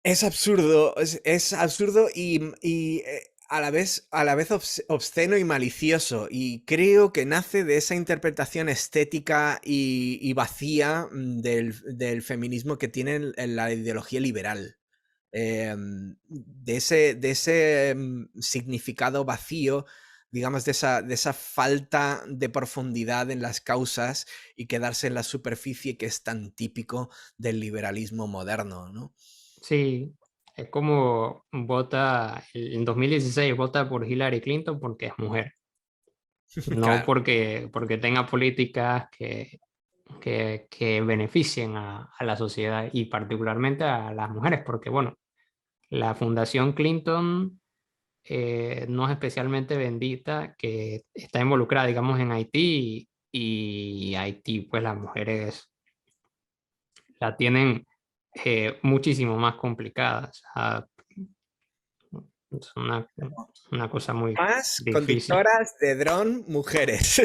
es absurdo, es absurdo y a la vez obsceno y malicioso, y creo que nace de esa interpretación estética y vacía del feminismo que tiene en la ideología liberal. De ese significado vacío, digamos, de esa falta de profundidad en las causas y quedarse en la superficie que es tan típico del liberalismo moderno, ¿no? Sí, es como vota, en 2016 vota por Hillary Clinton porque es mujer, no Claro. porque tenga políticas que beneficien a la sociedad y particularmente a las mujeres, porque bueno, la Fundación Clinton no es especialmente bendita, que está involucrada, digamos, en Haití y Haití, pues las mujeres la tienen muchísimo más complicada. O sea, es una cosa muy Más difícil. conductoras de dron mujeres.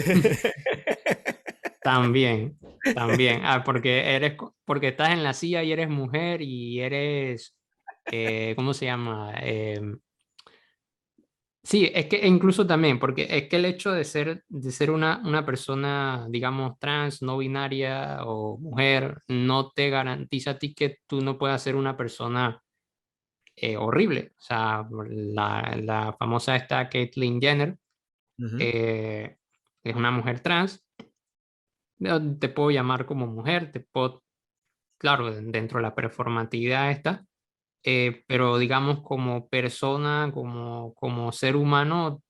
También, también. Ah, porque porque estás en la silla y eres mujer y eres, ¿cómo se llama? Sí, es que e incluso también, porque es que el hecho de ser una persona, digamos, trans, no binaria o mujer, no te garantiza a ti que tú no puedas ser una persona horrible. O sea, la famosa esta Caitlyn Jenner Ujú. eh, es una mujer trans. Te puedo llamar como mujer, te puedo, claro, dentro de la performatividad esta, pero digamos como persona, como ser humano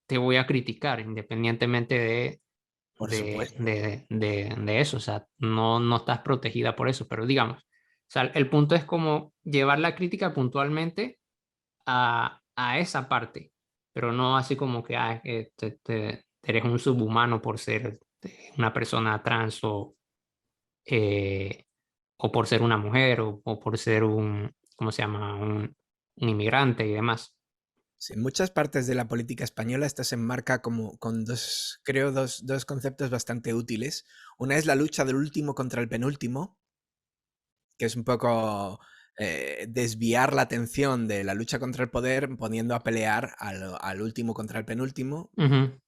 te voy a criticar independientemente Por supuesto. de eso. O sea, no estás protegida por eso, pero digamos, o sea, el punto es como llevar la crítica puntualmente a esa parte, pero no así como que eres un subhumano por ser una persona trans eh, o por ser una mujer o por ser un, ¿cómo se llama? Un inmigrante y demás. Sí, en muchas partes de la política española esto se enmarca como con dos, creo, dos conceptos bastante útiles. Una es la lucha del último contra el penúltimo, que es un poco desviar la atención de la lucha contra el poder poniendo a pelear al último contra el penúltimo. Ujú,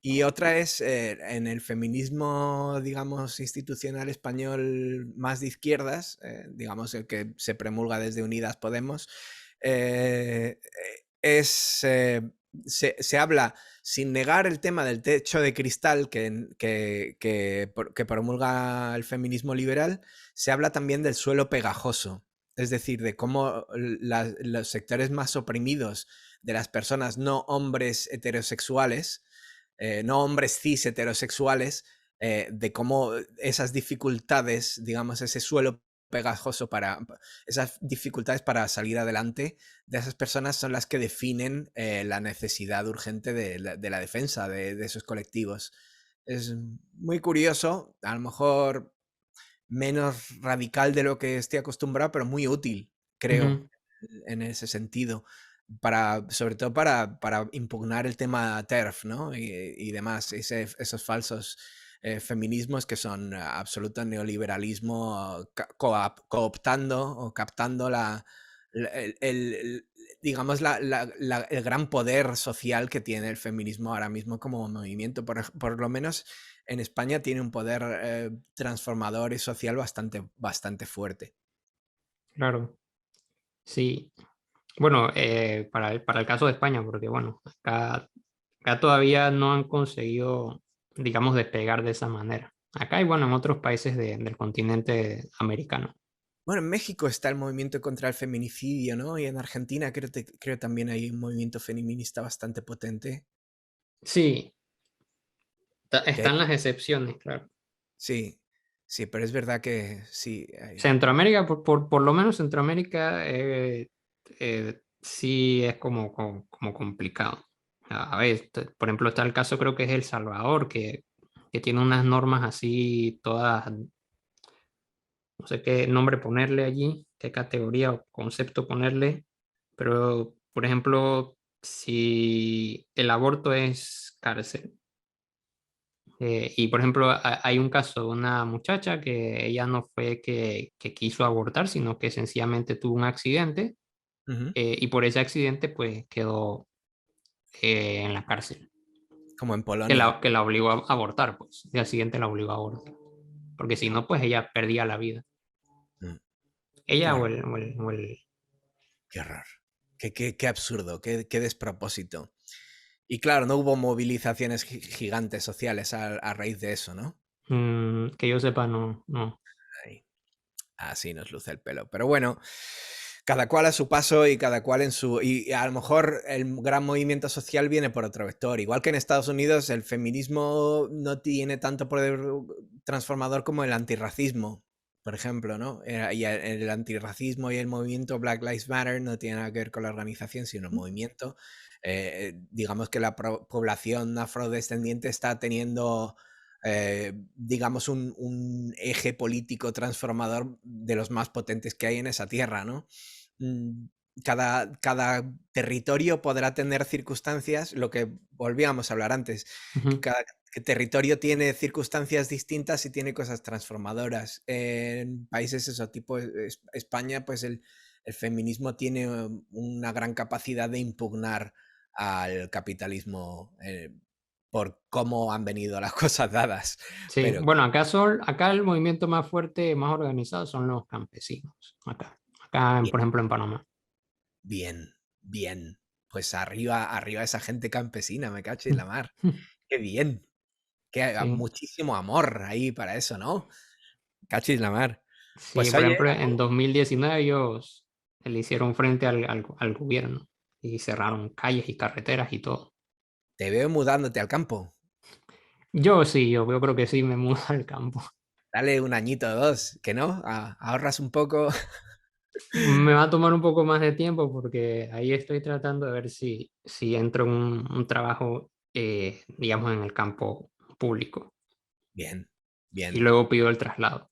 Y otra es en el feminismo, digamos, institucional español más de izquierdas, digamos, el que se promulga desde Unidas Podemos, eh, es, se habla, sin negar el tema del techo de cristal que promulga el feminismo liberal, se habla también del suelo pegajoso, es decir, de cómo los sectores más oprimidos de las personas no hombres heterosexuales, no hombres cis heterosexuales, de cómo esas dificultades, digamos, ese suelo pegajoso esas dificultades para salir adelante de esas personas son las que definen la necesidad urgente de la defensa de esos colectivos. Es muy curioso, a lo mejor menos radical de lo que estoy acostumbrado, pero muy útil, creo, ujú, en ese sentido, sobre todo para impugnar el tema TERF, ¿no? Y demás, esos falsos feminismos que son absoluto neoliberalismo cooptando o captando la- el, el- digamos, el gran poder social que tiene el feminismo ahora mismo como movimiento. Por lo menos en España tiene un poder transformador y social bastante fuerte. claro, sí. Bueno, para el caso de España, porque bueno, acá todavía no han conseguido, digamos, despegar de esa manera. Acá y bueno, en otros países del continente americano. Bueno, en México está el movimiento contra el feminicidio, ¿no? Y en Argentina creo también hay un movimiento feminista bastante potente. Sí, Que están las excepciones, claro. sí, sí, pero es verdad que sí. Centroamérica, por lo menos Centroamérica, sí es como complicado. A ver, por ejemplo, está el caso, creo que es El Salvador, que tiene unas normas así, todas, no sé qué nombre ponerle allí, qué categoría o concepto ponerle, pero, por ejemplo, si el aborto es cárcel, y por ejemplo, hay un caso de una muchacha que ella no fue que quiso abortar, sino que sencillamente tuvo un accidente Ujú. y por ese accidente pues quedó en la cárcel, Como en que Polonia. la obligó a abortar, pues, el accidente la obligó a abortar, porque si no, pues ella perdía la vida. Mm. Qué Ella horror, o el qué horror. Qué absurdo, qué despropósito. Y claro, no hubo movilizaciones gigantes sociales a raíz de eso, ¿no? que yo sepa, no, no. Ahí. Así nos luce el pelo. Pero bueno, cada cual a su paso y cada cual en su... Y a lo mejor el gran movimiento social viene por otro vector. Igual que en Estados Unidos el feminismo no tiene tanto poder transformador como el antirracismo, por ejemplo, ¿no? Y el antirracismo y el movimiento Black Lives Matter no tienen nada que ver con la organización, sino el movimiento. Digamos que la población afrodescendiente está teniendo digamos, un eje político transformador de los más potentes que hay en esa tierra, ¿no? Mm, cada territorio podrá tener circunstancias, lo que volvíamos a hablar antes, que Ujú. cada territorio tiene circunstancias distintas y tiene cosas transformadoras. En países eso, tipo España, pues el feminismo tiene una gran capacidad de impugnar al capitalismo por cómo han venido las cosas dadas. Sí, Pero bueno, acá el movimiento más fuerte, más organizado son los campesinos, bien, por ejemplo, en Panamá. bien, bien. Pues arriba esa gente campesina, me cacho en la mar. Qué bien. Que haya Sí, muchísimo amor ahí para eso, ¿no? Cacho en la mar. sí, Pues por oye, ejemplo, en 2019 ellos le hicieron frente al gobierno y cerraron calles y carreteras y todo. te veo mudándote al campo. Yo sí, yo creo que sí me mudo al campo. Dale un añito o dos, que no, ahorras un poco. Me va a tomar un poco más de tiempo porque ahí estoy tratando de ver si entro en un trabajo, digamos, en el campo público Bien, y bien, luego pido el traslado.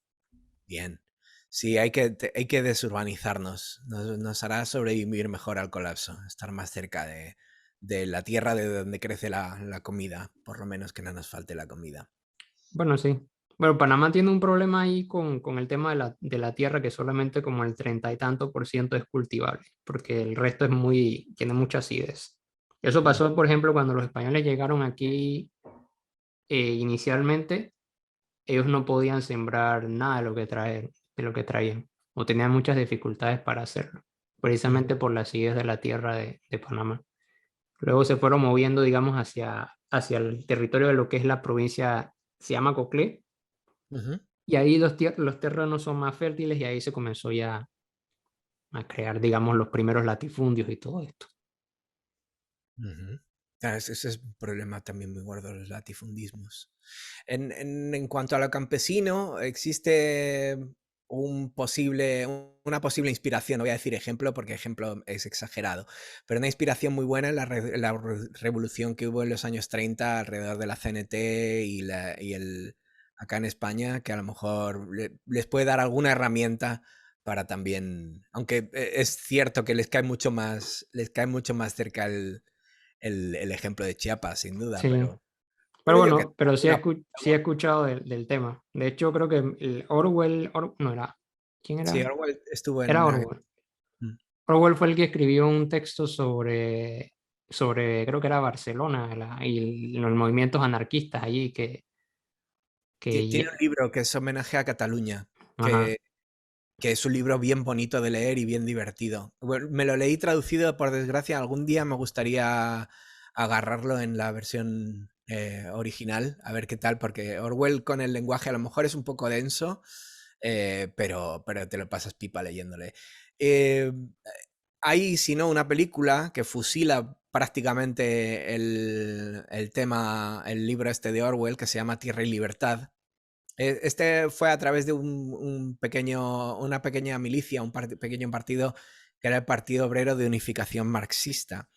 bien. Sí, hay que desurbanizarnos. Nos hará sobrevivir mejor al colapso, estar más cerca de la tierra de donde crece la comida, por lo menos que no nos falte la comida. Bueno, sí. Bueno, Panamá tiene un problema ahí con el tema de la tierra, que solamente como el 30 y tanto por ciento es cultivable, porque el resto tiene mucha acidez. Eso Mm, pasó, por ejemplo, cuando los españoles llegaron aquí inicialmente, ellos no podían sembrar nada de lo que traían, o tenían muchas dificultades para hacerlo, ujú, precisamente por la acidez de la tierra de Panamá. Luego se fueron moviendo, digamos, hacia el territorio de lo que es la provincia, se llama Coclé, ujú, y ahí los terrenos son más fértiles y ahí se comenzó ya a crear, digamos, los primeros latifundios y todo esto. ujú. Ah, ese es un problema también muy gordo, los latifundismos. En cuanto a lo campesino, existe una posible inspiración, no voy a decir ejemplo porque ejemplo es exagerado, pero una inspiración muy buena en la revolución que hubo en los años 30 alrededor de la CNT acá en España, que a lo mejor les puede dar alguna herramienta para también, aunque es cierto que les cae mucho más cerca el ejemplo de Chiapas, sin duda, Sí, pero pero yo que bueno, pero sí una, sí he escuchado del tema. De hecho, creo que el no era, ¿quién sí, era? Orwell estuvo en Era una... Orwell. Mm. Orwell fue el que escribió un texto creo que era Barcelona, y los movimientos anarquistas allí Tiene un que, libro que es homenaje a Cataluña, ajá, que es un libro bien bonito de leer y bien divertido. Bueno, me lo leí traducido, por desgracia, algún día me gustaría agarrarlo en la versión original, a ver qué tal, porque Orwell con el lenguaje a lo mejor es un poco denso, pero te lo pasas pipa leyéndole. Eh, Hay, si no, una película que fusila prácticamente el tema, el libro este de Orwell, que se llama Tierra y Libertad. Este fue a través de una pequeña milicia, pequeño partido que era el Partido Obrero de Unificación Marxista.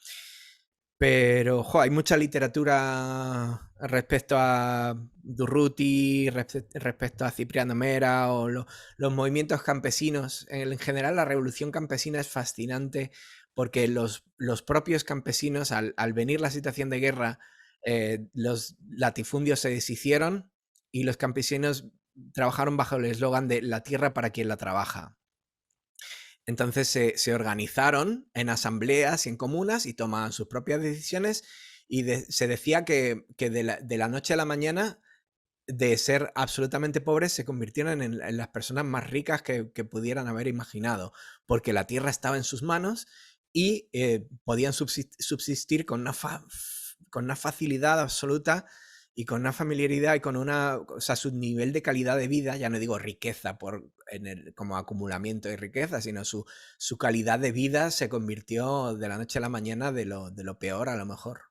Pero hay mucha literatura respecto a Durruti, respecto a Cipriano Mera o los movimientos campesinos. En general, la revolución campesina es fascinante porque los propios campesinos, al venir la situación de guerra, los latifundios se deshicieron y los campesinos trabajaron bajo el eslogan de la tierra para quien la trabaja. Entonces se organizaron en asambleas y en comunas y tomaban sus propias decisiones y se decía que de la noche a la mañana, de ser absolutamente pobres, se convirtieron en las personas más ricas que pudieran haber imaginado, porque la tierra estaba en sus manos y podían subsistir con una facilidad absoluta y con una familiaridad y con una, o sea, su nivel de calidad de vida, ya no digo riqueza como acumulamiento de riqueza, sino su calidad de vida se convirtió de la noche a la mañana de lo peor a lo mejor.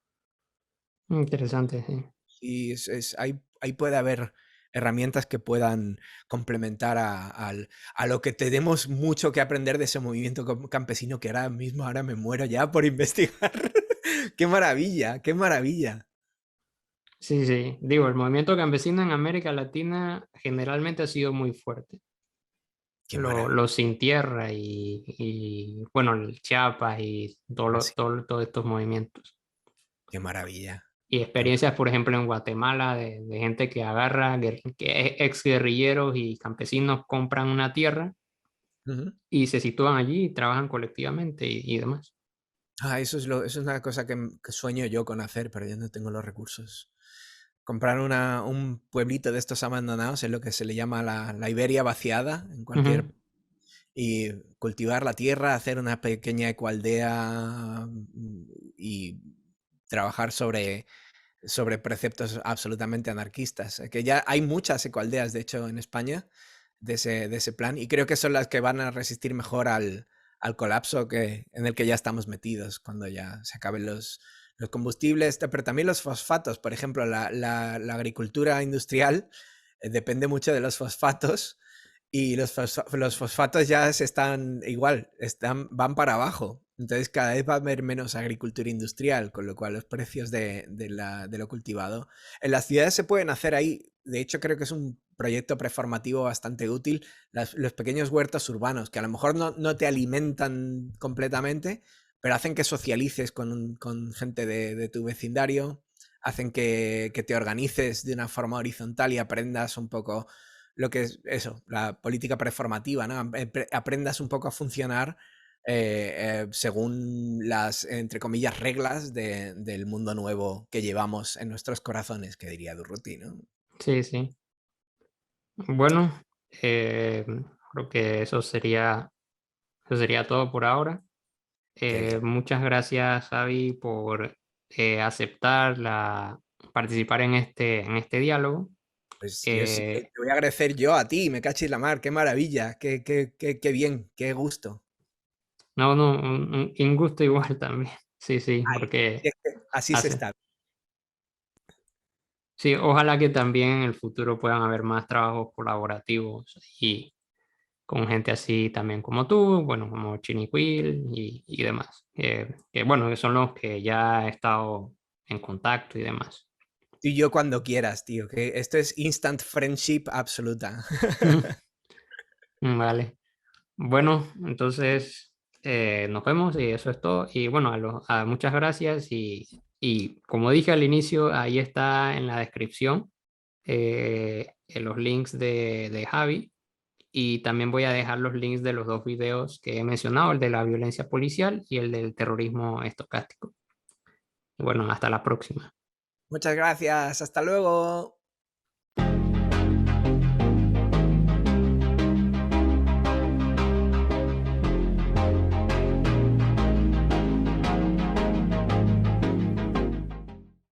Interesante, sí. Y ahí puede haber herramientas que puedan complementar a lo que tenemos mucho que aprender de ese movimiento campesino que ahora mismo, ahora me muero ya por investigar. ¡Qué maravilla! ¡Qué maravilla! Sí, sí. Digo, el movimiento campesino en América Latina generalmente ha sido muy fuerte. ¡Qué maravilla! Lo sin tierra bueno, el Chiapas y Así, todos estos movimientos. ¡qué maravilla! Y ¡Qué mar- experiencias, por ejemplo, en Guatemala de gente que agarra, que ex guerrilleros y campesinos compran una tierra Ujú. y se sitúan allí y trabajan colectivamente y demás. Eso es una cosa que sueño yo con hacer, pero yo no tengo los recursos. Comprar un pueblito de estos abandonados es lo que se le llama la Iberia vaciada en cualquier. Ujú. Y cultivar la tierra, hacer una pequeña ecoaldea y trabajar sobre preceptos absolutamente anarquistas. Que ya hay muchas ecoaldeas, de hecho, en España de ese plan, y creo que son las que van a resistir mejor al colapso en el que ya estamos metidos cuando ya se acaben los combustibles, pero también los fosfatos. Por ejemplo, la agricultura industrial depende mucho de los fosfatos y los fosfatos ya se están igual, van para abajo. Entonces cada vez va a haber menos agricultura industrial, con lo cual los precios de lo cultivado. En las ciudades se pueden hacer ahí, de hecho creo que es un proyecto preformativo bastante útil, los pequeños huertos urbanos, que a lo mejor no te alimentan completamente, pero hacen que socialices con gente de tu vecindario, hacen que te organices de una forma horizontal y aprendas un poco lo que es eso, la política preformativa, ¿no? Aprendas un poco a funcionar según las, entre comillas, reglas del mundo nuevo que llevamos en nuestros corazones, que diría Durruti, ¿no? Sí, sí. Bueno, creo que eso sería todo por ahora. Qué bien. Muchas gracias, Xavi, por aceptar participar en este diálogo. Pues yo sí, te Eh, voy a agradecer yo a ti, me cachis la mar, qué maravilla, qué bien, qué gusto. no, no, un gusto igual también. Sí, sí, Ay, porque así se hace. está. Sí, ojalá que también en el futuro puedan haber más trabajos colaborativos y con gente así también como tú, bueno, como Chiniquil y demás. Bueno, que son los que ya he estado en contacto y demás. Tú y yo cuando quieras, tío, que esto es instant friendship absoluta. Vale. Bueno, entonces nos vemos y eso es todo. Y bueno, muchas gracias y como dije al inicio, ahí está en la descripción en los links de Javi y también voy a dejar los links de los dos videos que he mencionado, el de la violencia policial y el del terrorismo estocástico. Y bueno, hasta la próxima. Muchas gracias, hasta luego.